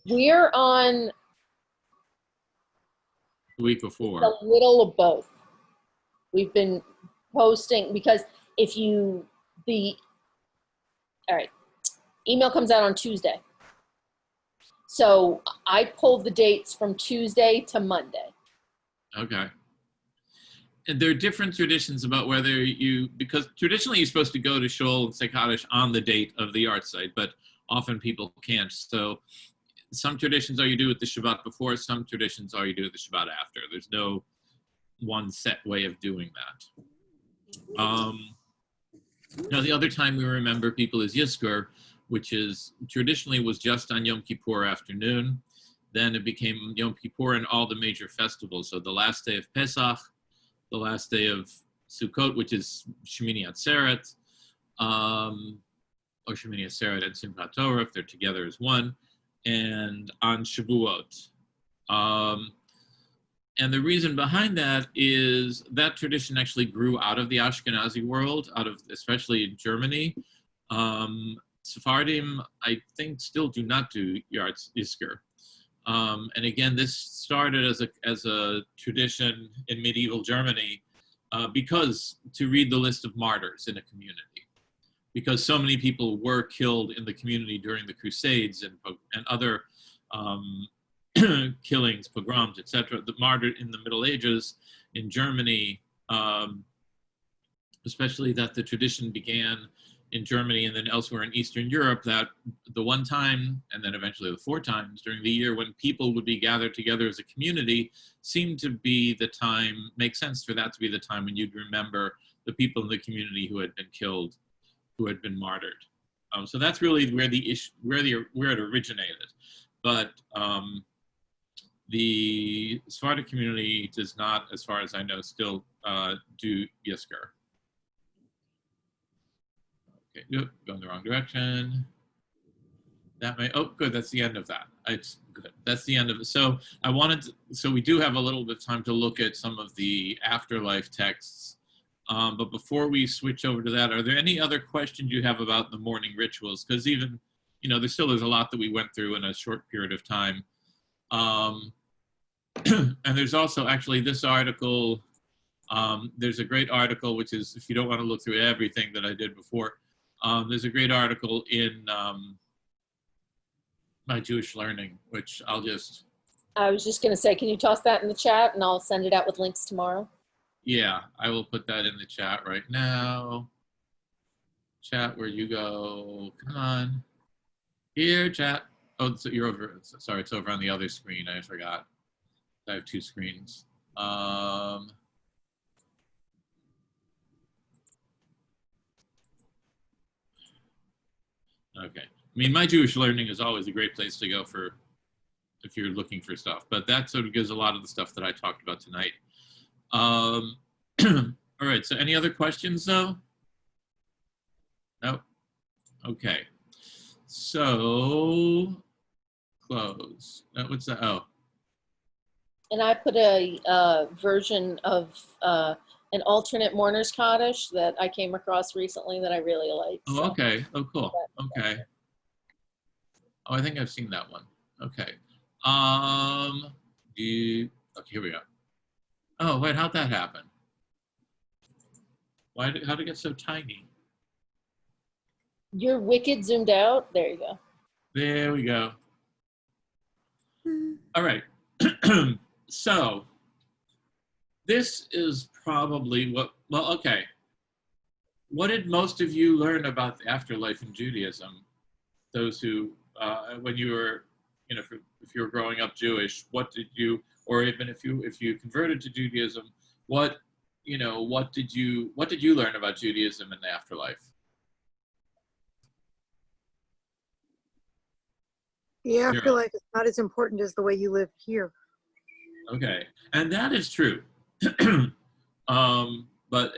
We're on The week before. a little of both. We've been posting because all right, email comes out on Tuesday. So I pulled the dates from Tuesday to Monday. Okay. And there are different traditions about whether because traditionally you're supposed to go to Shul and say Kaddish on the date of the Yahrzeit, but often people can't. So some traditions are you do it the Shabbat before, some traditions are you do it the Shabbat after. There's no one set way of doing that. Now, the other time we remember people is Yizkor, which is traditionally was just on Yom Kippur afternoon. Then it became Yom Kippur and all the major festivals. So the last day of Pesach, the last day of Sukkot, which is Shemini Atzeret, or Shemini Atzeret and Simchat Torah, if they're together as one, and on Shavuot. And the reason behind that is that tradition actually grew out of the Ashkenazi world, out of especially in Germany. Sephardim, I think, still do not do Yizkor. And again, this started as a tradition in medieval Germany because to read the list of martyrs in a community. Because so many people were killed in the community during the Crusades and other killings, pogroms, etc. The martyred in the Middle Ages in Germany, especially that the tradition began in Germany and then elsewhere in Eastern Europe, that the one time, and then eventually the 4 times during the year when people would be gathered together as a community, seemed to be the time, makes sense for that to be the time when you'd remember the people in the community who had been killed, who had been martyred. So that's really where it originated. But the Sephardic community does not, as far as I know, still do Yizkor. Okay, nope, going the wrong direction. That may, oh, good, that's the end of that. It's good, that's the end of it. So so we do have a little bit of time to look at some of the afterlife texts. But before we switch over to that, are there any other questions you have about the mourning rituals? Because even, there's a lot that we went through in a short period of time. And there's also actually this article, there's a great article, which is, if you don't want to look through everything that I did before, there's a great article in My Jewish Learning, which I was just going to say, can you toss that in the chat and I'll send it out with links tomorrow? Yeah, I will put that in the chat right now. Chat, where you go? Come on. Here, chat. Oh, so you're over. Sorry, it's over on the other screen. I forgot. I have 2 screens. Okay. I mean, My Jewish Learning is always a great place to go for if you're looking for stuff, but that sort of gives a lot of the stuff that I talked about tonight. All right, so any other questions though? Nope. Okay. So, close. What's that? Oh. And I put a version of an alternate mourner's Kaddish that I came across recently that I really like. Oh, so. okay. Oh, cool. Okay. Oh, I think I've seen that one. Okay. Okay, here we go. Oh, wait, how'd that happen? How'd it get so tiny? You're wicked zoomed out. There you go. There we go. All right. So, this is probably well, okay. What did most of you learn about the afterlife in Judaism? Those who, when you were, if you were growing up Jewish, what did you, or even if you converted to Judaism, what did you learn about Judaism in the afterlife? The afterlife is not as important as the way you live here. Okay, and that is true. But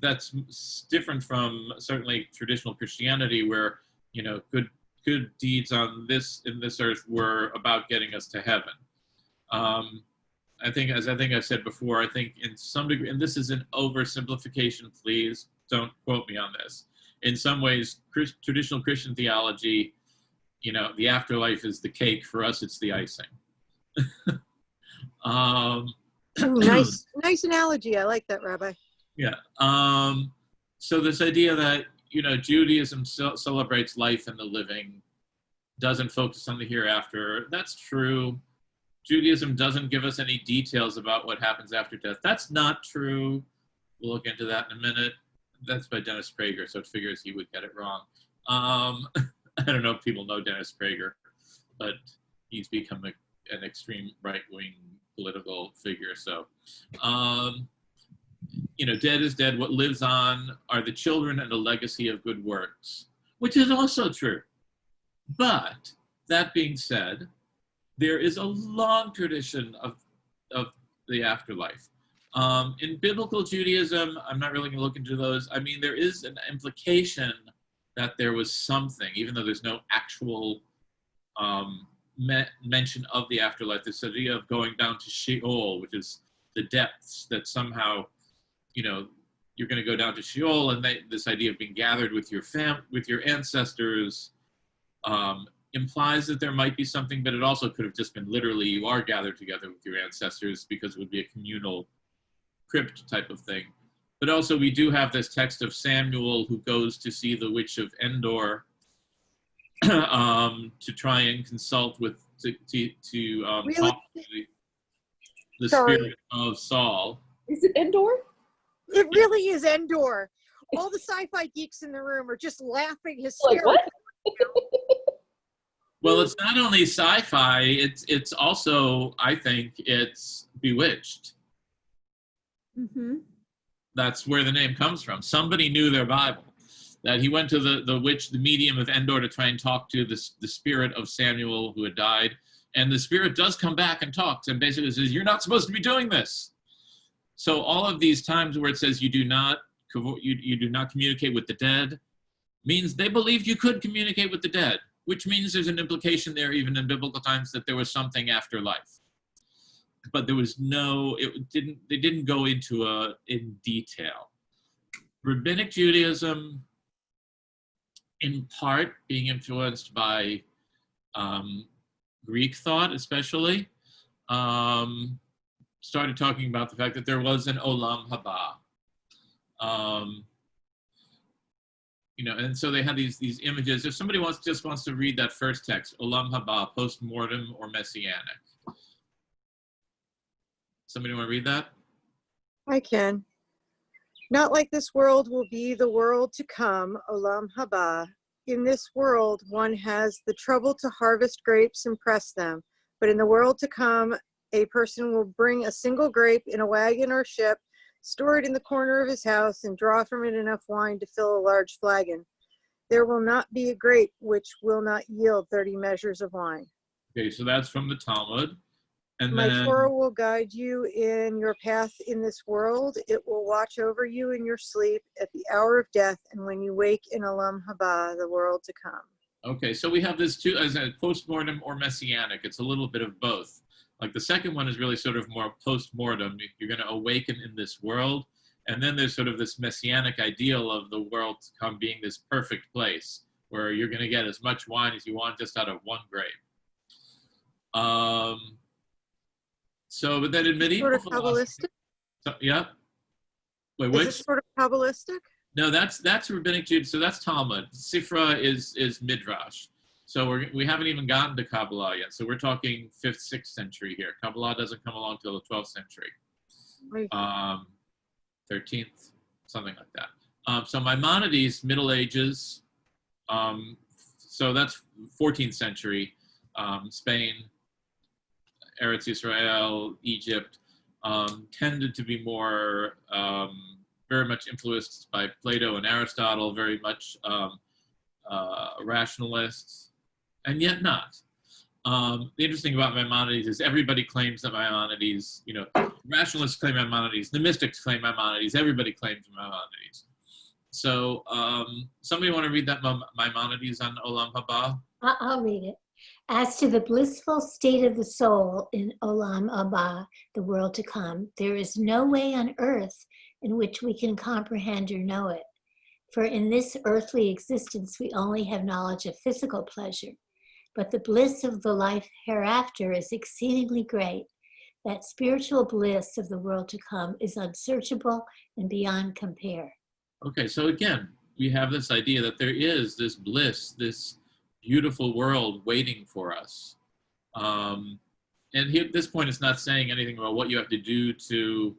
that's different from certainly traditional Christianity, where good deeds in this earth were about getting us to heaven. I think I've said before, I think in some degree, and this is an oversimplification, please don't quote me on this. In some ways, traditional Christian theology, the afterlife is the cake. For us, it's the icing. Nice analogy. I like that, Rabbi. Yeah. So this idea that, Judaism celebrates life and the living, doesn't focus on the hereafter. That's true. Judaism doesn't give us any details about what happens after death. That's not true. We'll look into that in a minute. That's by Dennis Prager, so it figures he would get it wrong. I don't know if people know Dennis Prager, but he's become an extreme right-wing political figure. So, dead is dead. What lives on are the children and a legacy of good works, which is also true. But that being said, there is a long tradition of the afterlife. In biblical Judaism, I'm not really going to look into those. I mean, there is an implication that there was something, even though there's no actual mention of the afterlife, this idea of going down to Sheol, which is the depths, that somehow, you're going to go down to Sheol, and this idea of being gathered with your ancestors implies that there might be something, but it also could have just been literally you are gathered together with your ancestors, because it would be a communal crypt type of thing. But also we do have this text of Samuel who goes to see the witch of Endor to try and consult with, Really? talk to the spirit of Saul. Is it Endor? It really is Endor. All the sci-fi geeks in the room are just laughing hysterically. Like what? Well, it's not only sci-fi, it's also, I think, it's Bewitched. Mm-hmm. That's where the name comes from. Somebody knew their Bible. That he went to the witch, the medium of Endor, to try and talk to the spirit of Samuel who had died. And the spirit does come back and talks and basically says, you're not supposed to be doing this. So all of these times where it says you do not communicate with the dead means they believed you could communicate with the dead, which means there's an implication there, even in biblical times, that there was something after life. But there was they didn't go into in detail. Rabbinic Judaism, in part being influenced by Greek thought especially, started talking about the fact that there was an Olam Haba. And so they had these images. If somebody wants to read that first text, Olam Haba, post-mortem or messianic. Somebody want to read that? I can. Not like this world will be the world to come, Olam Haba. In this world, one has the trouble to harvest grapes and press them. But in the world to come, a person will bring a single grape in a wagon or ship, store it in the corner of his house, and draw from it enough wine to fill a large flagon. There will not be a grape which will not yield 30 measures of wine. Okay, so that's from the Talmud. And My then, Torah will guide you in your path in this world. It will watch over you in your sleep at the hour of death, and when you wake in Olam Haba, the world to come. okay, so we have this too as a post-mortem or messianic. It's a little bit of both. Like the second one is really sort of more post-mortem. You're going to awaken in this world. And then there's sort of this messianic ideal of the world to come being this perfect place where you're going to get as much wine as you want just out of one grape. But then in medieval Sort of Kabbalistic? Yeah. Wait, Is which? it sort of Kabbalistic? No, that's Rabbinic Judaism. So that's Talmud. Sifra is Midrash. So we haven't even gotten to Kabbalah yet. So we're talking 5th, 6th century here. Kabbalah doesn't come along till the 12th century. Right. 13th, something like that. So Maimonides, Middle Ages. So that's 14th century. Spain, Eretz Israel, Egypt, tended to be more very much influenced by Plato and Aristotle, very much rationalists, and yet not. The interesting about Maimonides is everybody claims that Maimonides, rationalists claim Maimonides, the mystics claim Maimonides, everybody claims Maimonides. So somebody want to read that Maimonides on Olam Haba? I'll read it. As to the blissful state of the soul in Olam Haba, the world to come, there is no way on earth in which we can comprehend or know it. For in this earthly existence, we only have knowledge of physical pleasure. But the bliss of the life hereafter is exceedingly great. That spiritual bliss of the world to come is unsearchable and beyond compare. Okay, so again, we have this idea that there is this bliss, this beautiful world waiting for us. And here, at this point, it's not saying anything about what you have to do to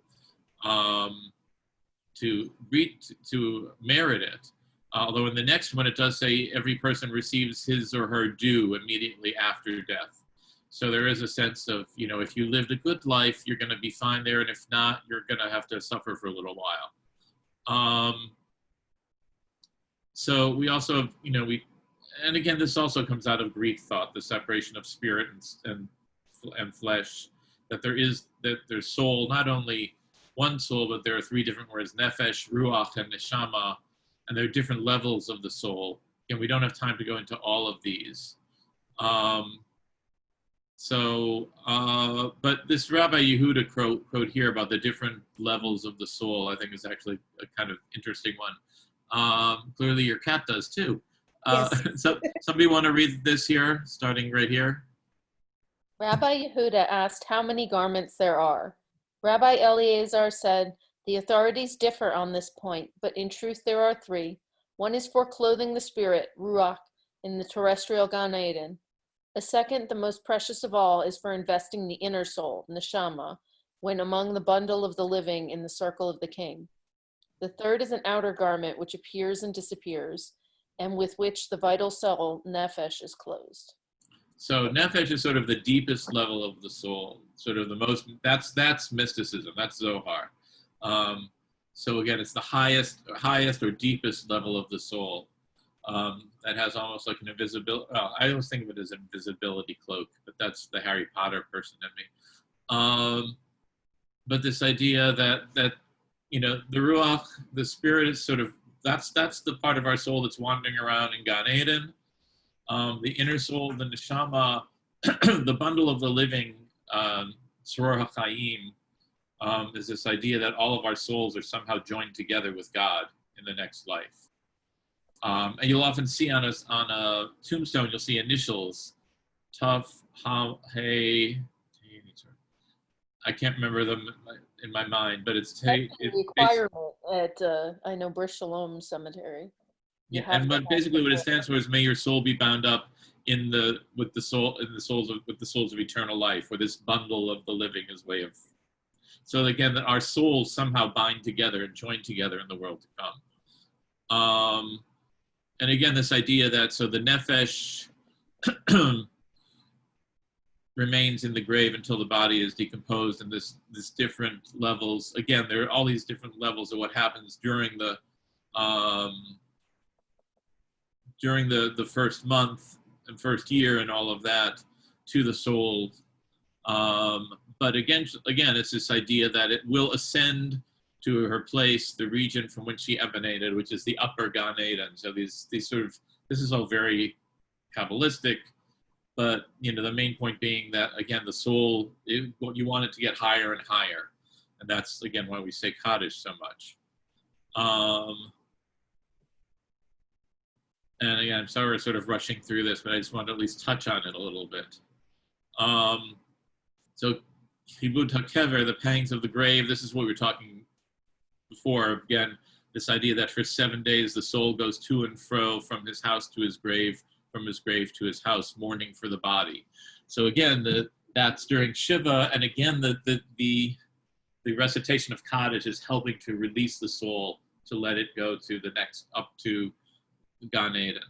merit it. Although in the next one, it does say every person receives his or her due immediately after death. So there is a sense of, if you lived a good life, you're going to be fine there, and if not, you're going to have to suffer for a little while. So we also have, and again, this also comes out of Greek thought, the separation of spirit and flesh, that there's soul, not only one soul, but there are three different words: nefesh, ruach, and neshama, and there are different levels of the soul. And we don't have time to go into all of these. But this Rabbi Yehuda quote here about the different levels of the soul, I think is actually a kind of interesting one. Clearly your cat does too. Yes. So somebody want to read this here, starting right here? Rabbi Yehuda asked how many garments there are. Rabbi Eleazar said, the authorities differ on this point, but in truth there are three. One is for clothing the spirit, ruach, in the terrestrial Gan Eden. A second, the most precious of all, is for investing the inner soul, neshama, when among the bundle of the living in the circle of the king. The third is an outer garment which appears and disappears, and with which the vital soul, nefesh, is closed. So nefesh is sort of the deepest level of the soul, sort of the most, that's mysticism, that's Zohar. So again, it's the highest or deepest level of the soul. That has almost like an invisibility. I always think of it as an invisibility cloak, but that's the Harry Potter person in me. But this idea that the ruach, the spirit, is sort of that's the part of our soul that's wandering around in Gan Eden. The inner soul, the neshama, the bundle of the living, Soror HaChaim, is this idea that all of our souls are somehow joined together with God in the next life. And you'll often see on a tombstone, you'll see initials, Tuf, Ha, Hey. I can't remember them in my mind, but it's That's a requirement at I know Brish Shalom Cemetery. But basically what it stands for is may your soul be bound up with the souls of eternal life, where this bundle of the living is way of. So again, that our souls somehow bind together and join together in the world to come. And again, this idea that so the nefesh remains in the grave until the body is decomposed, and this different levels. Again, there are all these different levels of what happens during the first month and first year and all of that to the soul. But again, it's this idea that it will ascend to her place, the region from which she emanated, which is the upper Gan Eden. So these sort of, this is all very Kabbalistic, but the main point being that, again, the soul, you want it to get higher and higher. And that's, again, why we say Kaddish so much. And again, I'm sorry we're sort of rushing through this, but I just wanted to at least touch on it a little bit. So, Chibud HaKever, the pangs of the grave, this is what we were talking before. Again, this idea that for 7 days the soul goes to and fro from his house to his grave, from his grave to his house, mourning for the body. So again, that's during Shiva, and again, the recitation of Kaddish is helping to release the soul, to let it go to the next, up to Gan Eden.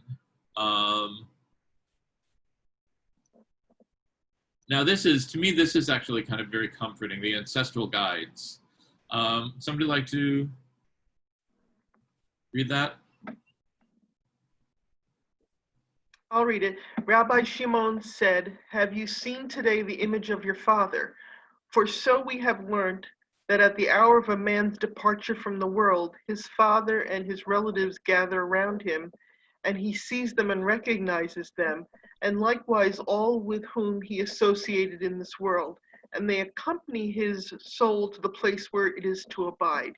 Now to me, this is actually kind of very comforting, the ancestral guides. Somebody like to read that? I'll read it. Rabbi Shimon said, "Have you seen today the image of your father? For so we have learned that at the hour of a man's departure from the world, his father and his relatives gather around him, and he sees them and recognizes them, and likewise all with whom he associated in this world, and they accompany his soul to the place where it is to abide.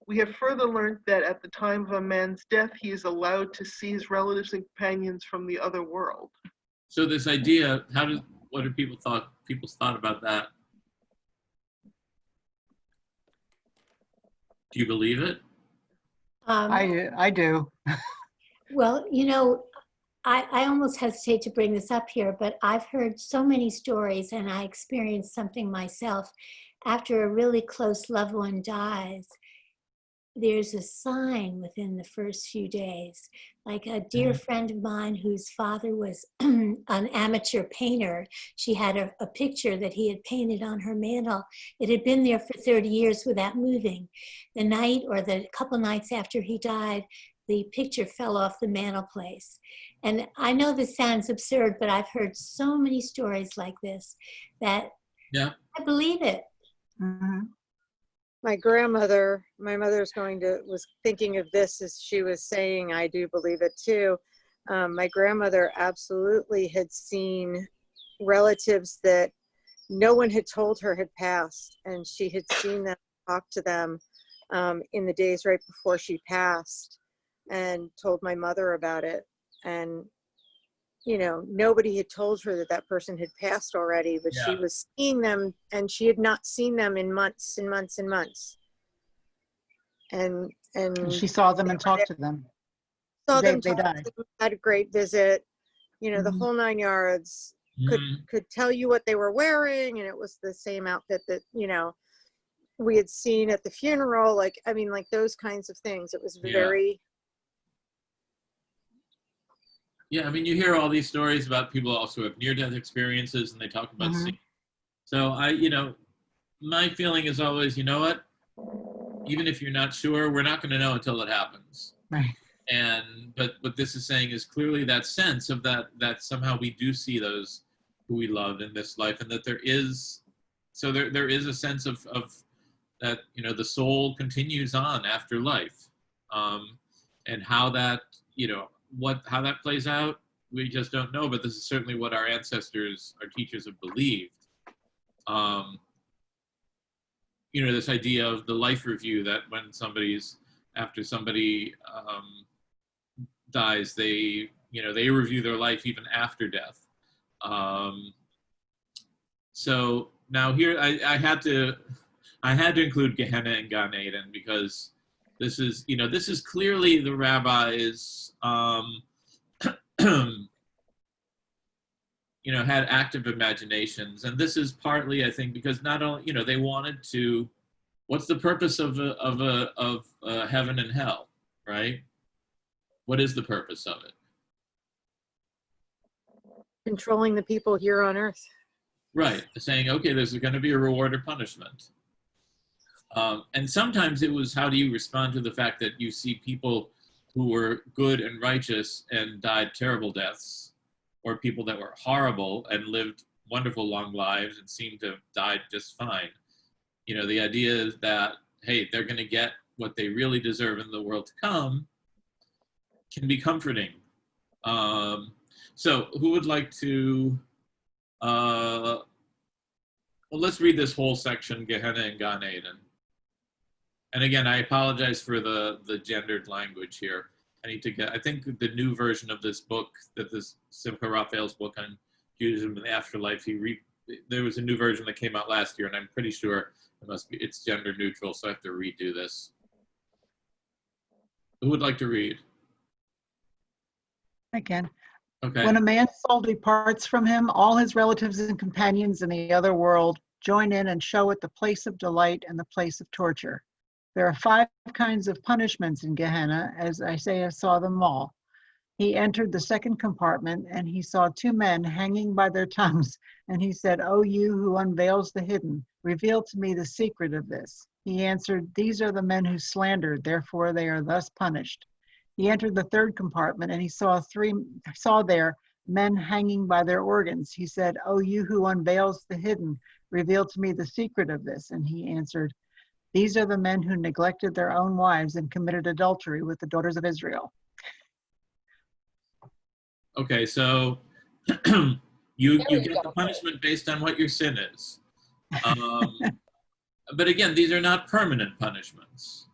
We have further learned that at the time of a man's death, he is allowed to see his relatives and companions from the other world." So this idea, what do people's thought about that? Do you believe it? I do. Well, I almost hesitate to bring this up here, but I've heard so many stories, and I experienced something myself. After a really close loved one dies, there's a sign within the first few days. Like a dear friend of mine whose father was an amateur painter, she had a picture that he had painted on her mantle. It had been there for 30 years without moving. The night or the couple nights after he died, the picture fell off the mantelpiece. And I know this sounds absurd, but I've heard so many stories like this that I believe it. Mm-hmm. My grandmother, my mother's was thinking of this as she was saying, I do believe it too. My grandmother absolutely had seen relatives that no one had told her had passed, and she had seen them, talk to them in the days right before she passed, and told my mother about it. And you know, nobody had told her that that person had passed already, but she was seeing them, and she had not seen them in months and months and months. And she saw them and talked to them. Saw them, they died. had a great visit, you know, the whole 9 yards. Could tell you what they were wearing, and it was the same outfit that, you know, we had seen at the funeral. Like, I mean, like those kinds of things. It was very... Yeah, I mean, you hear all these stories about people also have near-death experiences, and they talk about seeing. So you know, my feeling is always, you know what? Even if you're not sure, we're not going to know until it happens. Right. But what this is saying is clearly that sense of that somehow we do see those who we loved in this life, and that there is a sense of that, you know, the soul continues on after life, and how that, you know, how that plays out, we just don't know, but this is certainly what our ancestors, our teachers have believed. You know, this idea of the life review, that when after somebody dies, they review their life even after death. So now here, I had to include Gehenna and Gan Eden, because this is clearly the rabbis, you know, had active imaginations, and this is partly, I think, because not only, you know, they wanted to. What's the purpose of heaven and hell, right? What is the purpose of it? Controlling the people here on earth. Right, saying, okay, there's going to be a reward or punishment. And sometimes it was, how do you respond to the fact that you see people who were good and righteous and died terrible deaths, or people that were horrible and lived wonderful long lives and seemed to have died just fine. You know, the idea is that, hey, they're going to get what they really deserve in the world to come, can be comforting. So who would like to, well, let's read this whole section, Gehenna and Gan Eden. And again, I apologize for the gendered language here. I think the new version of this book, that this Simcha Raphael's book on Judaism and the Afterlife, there was a new version that came out last year, and I'm pretty sure it's gender neutral, so I have to redo this. Who would like to read? I can. Okay. When a man's soul departs from him, all his relatives and companions in the other world join in and show it the place of delight and the place of torture. There are 5 kinds of punishments in Gehenna, as Isaiah saw them all. He entered the second compartment, and he saw 2 men hanging by their tongues, and he said, "O you who unveils the hidden, reveal to me the secret of this." He answered, "These are the men who slandered, therefore they are thus punished." He entered the third compartment, and he saw there men hanging by their organs. He said, "O you who unveils the hidden, reveal to me the secret of this." And he answered, "These are the men who neglected their own wives and committed adultery with the daughters of Israel." Okay, so you get the punishment based on what your sin is. But again, these are not permanent punishments.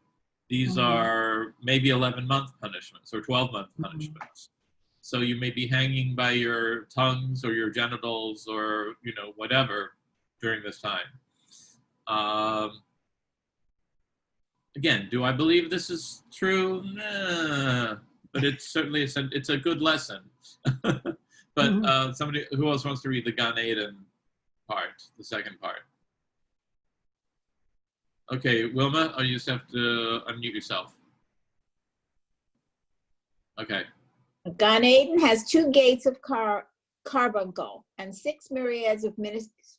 These are maybe 11-month punishments or 12-month punishments. So you may be hanging by your tongues or your genitals or, you know, whatever during this time. Again, do I believe this is true? Nah. But it's certainly it's a good lesson. But somebody, who else wants to read the Gan Eden part, the second part? Okay, Wilma, you just have to unmute yourself. Okay. Gan Eden has 2 gates of carbuncle, and 6 myriads of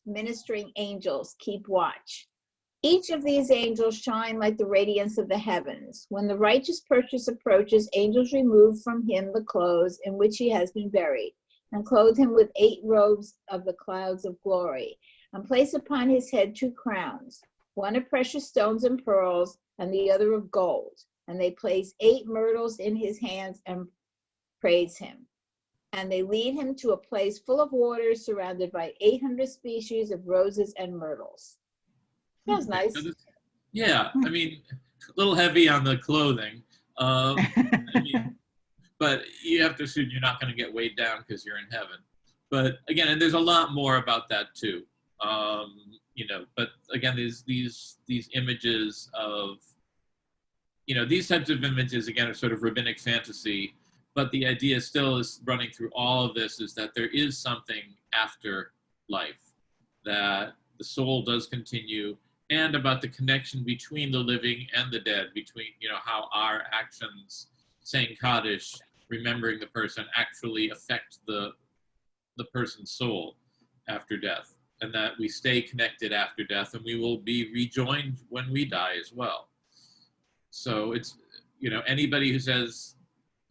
ministering angels keep watch. Each of these angels shine like the radiance of the heavens. When the righteous person approaches, angels remove from him the clothes in which he has been buried, and clothe him with 8 robes of the clouds of glory, and place upon his head 2 crowns, one of precious stones and pearls, and the other of gold. And they place 8 myrtles in his hands and praise him. And they lead him to a place full of waters, surrounded by 800 species of roses and myrtles. Sounds nice. Yeah, I mean, a little heavy on the clothing. But you have to assume you're not going to get weighed down because you're in heaven. But again, and there's a lot more about that too. But again, these images of, these types of images, again, are sort of rabbinic fantasy. But the idea still is running through all of this is that there is something after life, that the soul does continue, and about the connection between the living and the dead, between, how our actions, saying Kaddish, remembering the person, actually affect the person's soul after death, and that we stay connected after death, and we will be rejoined when we die as well. So it's, anybody who says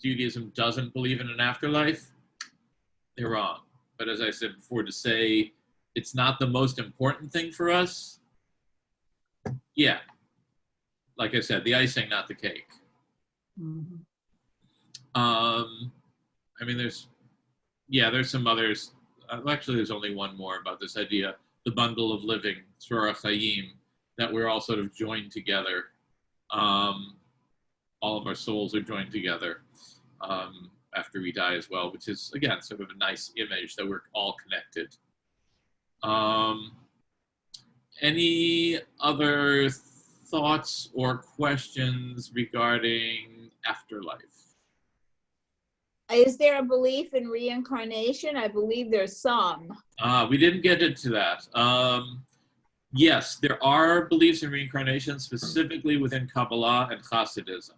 Judaism doesn't believe in an afterlife, they're wrong. But as I said before, to say it's not the most important thing for us, yeah. Like I said, the icing, not the cake. Mm-hmm. There's some others. Actually, there's only one more about this idea, the bundle of living, Tzvora Chaim, that we're all sort of joined together. All of our souls are joined together after we die as well, which is, again, sort of a nice image that we're all connected. Any other thoughts or questions regarding afterlife? Is there a belief in reincarnation? I believe there's some. We didn't get into that. Yes, there are beliefs in reincarnation, specifically within Kabbalah and Hasidism.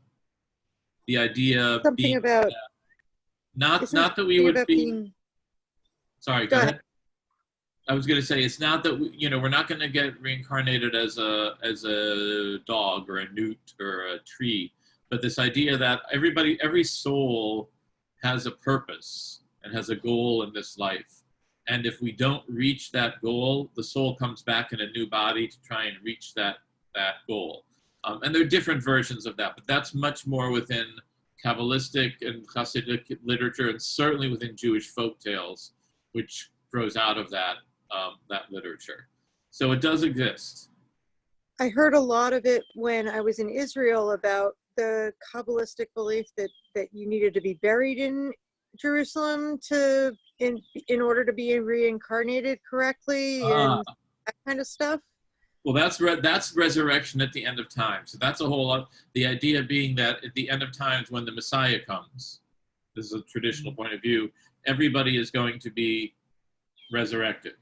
The idea Something being about not that we would be. Sorry, go ahead. I was going to say, it's not that we're not going to get reincarnated as a dog or a newt or a tree, but this idea that every soul has a purpose and has a goal in this life, and if we don't reach that goal, the soul comes back in a new body to try and reach that goal. And there are different versions of that, but that's much more within Kabbalistic and Hasidic literature, and certainly within Jewish folk tales, which grows out of that literature. So it does exist. I heard a lot of it when I was in Israel about the Kabbalistic belief that you needed to be buried in Jerusalem in order to be reincarnated correctly and that kind of stuff. Well, that's resurrection at the end of time. So that's a whole lot. The idea being that at the end of times, when the Messiah comes, this is a traditional point of view, everybody is going to be resurrected.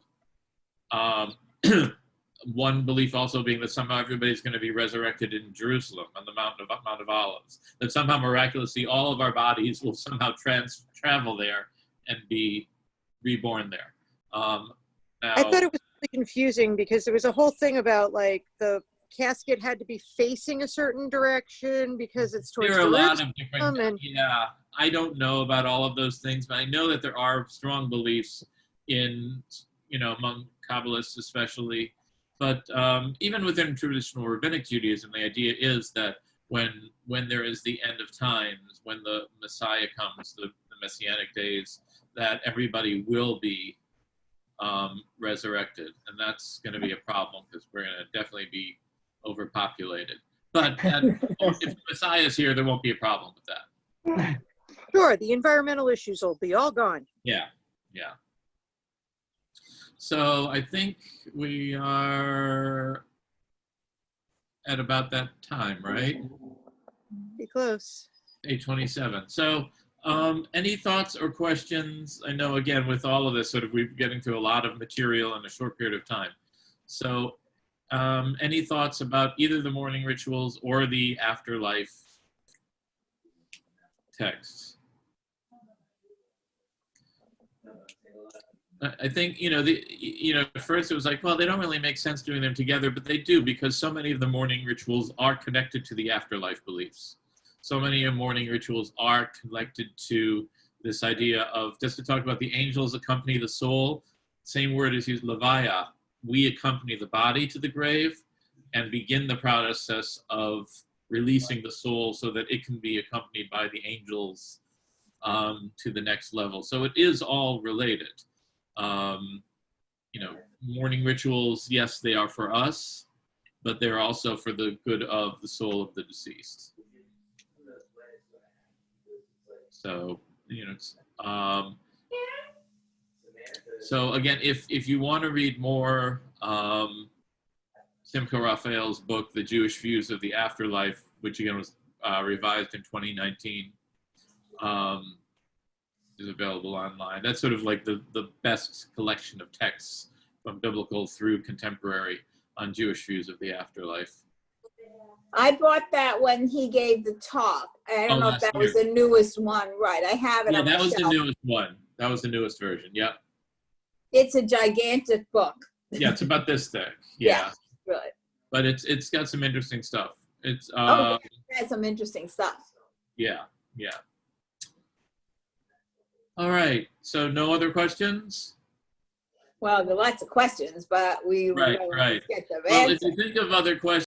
One belief also being that somehow everybody's going to be resurrected in Jerusalem on the Mount of Olives. That somehow miraculously all of our bodies will somehow travel there and be reborn there. Now, I thought it was really confusing because there was a whole thing about like the casket had to be facing a certain direction because it's towards there are a lot Jerusalem. of different. Yeah, I don't know about all of those things, but I know that there are strong beliefs in among Kabbalists especially. But even within traditional rabbinic Judaism, the idea is that when there is the end of times, when the Messiah comes, the Messianic days, that everybody will be resurrected. And that's going to be a problem because we're going to definitely be overpopulated. But if the Messiah is here, there won't be a problem with that. Sure, the environmental issues will be all gone. Yeah. So I think we are at about that time, right? Be close. 8:27. So any thoughts or questions? I know, again, with all of this, we're getting through a lot of material in a short period of time. So Any thoughts about either the morning rituals or the afterlife texts? I think, at first it was like, well, they don't really make sense doing them together, but they do, because so many of the morning rituals are connected to the afterlife beliefs. So many of morning rituals are connected to this idea of, just to talk about the angels accompany the soul, same word is used, levaya. We accompany the body to the grave and begin the process of releasing the soul so that it can be accompanied by the angels to the next level. So it is all related. Morning rituals, yes, they are for us, but they're also for the good of the soul of the deceased. So, so again, if you want to read more, Simcha Raphael's book, The Jewish Views of the Afterlife, which again was revised in 2019, is available online. That's sort of like the best collection of texts from biblical through contemporary on Jewish views of the afterlife. I bought that when he gave the talk. I don't know if that was the newest one. Right, I have it on my that was shelf. the newest one. That was the newest version, yep. It's a gigantic book. Yeah, it's about this thick. Yeah, good. But it's got some interesting stuff. It's it has some interesting stuff. Yeah. All right, so no other questions? Well, there are lots of questions, but we right. get them Well, answered. if you think of other questions,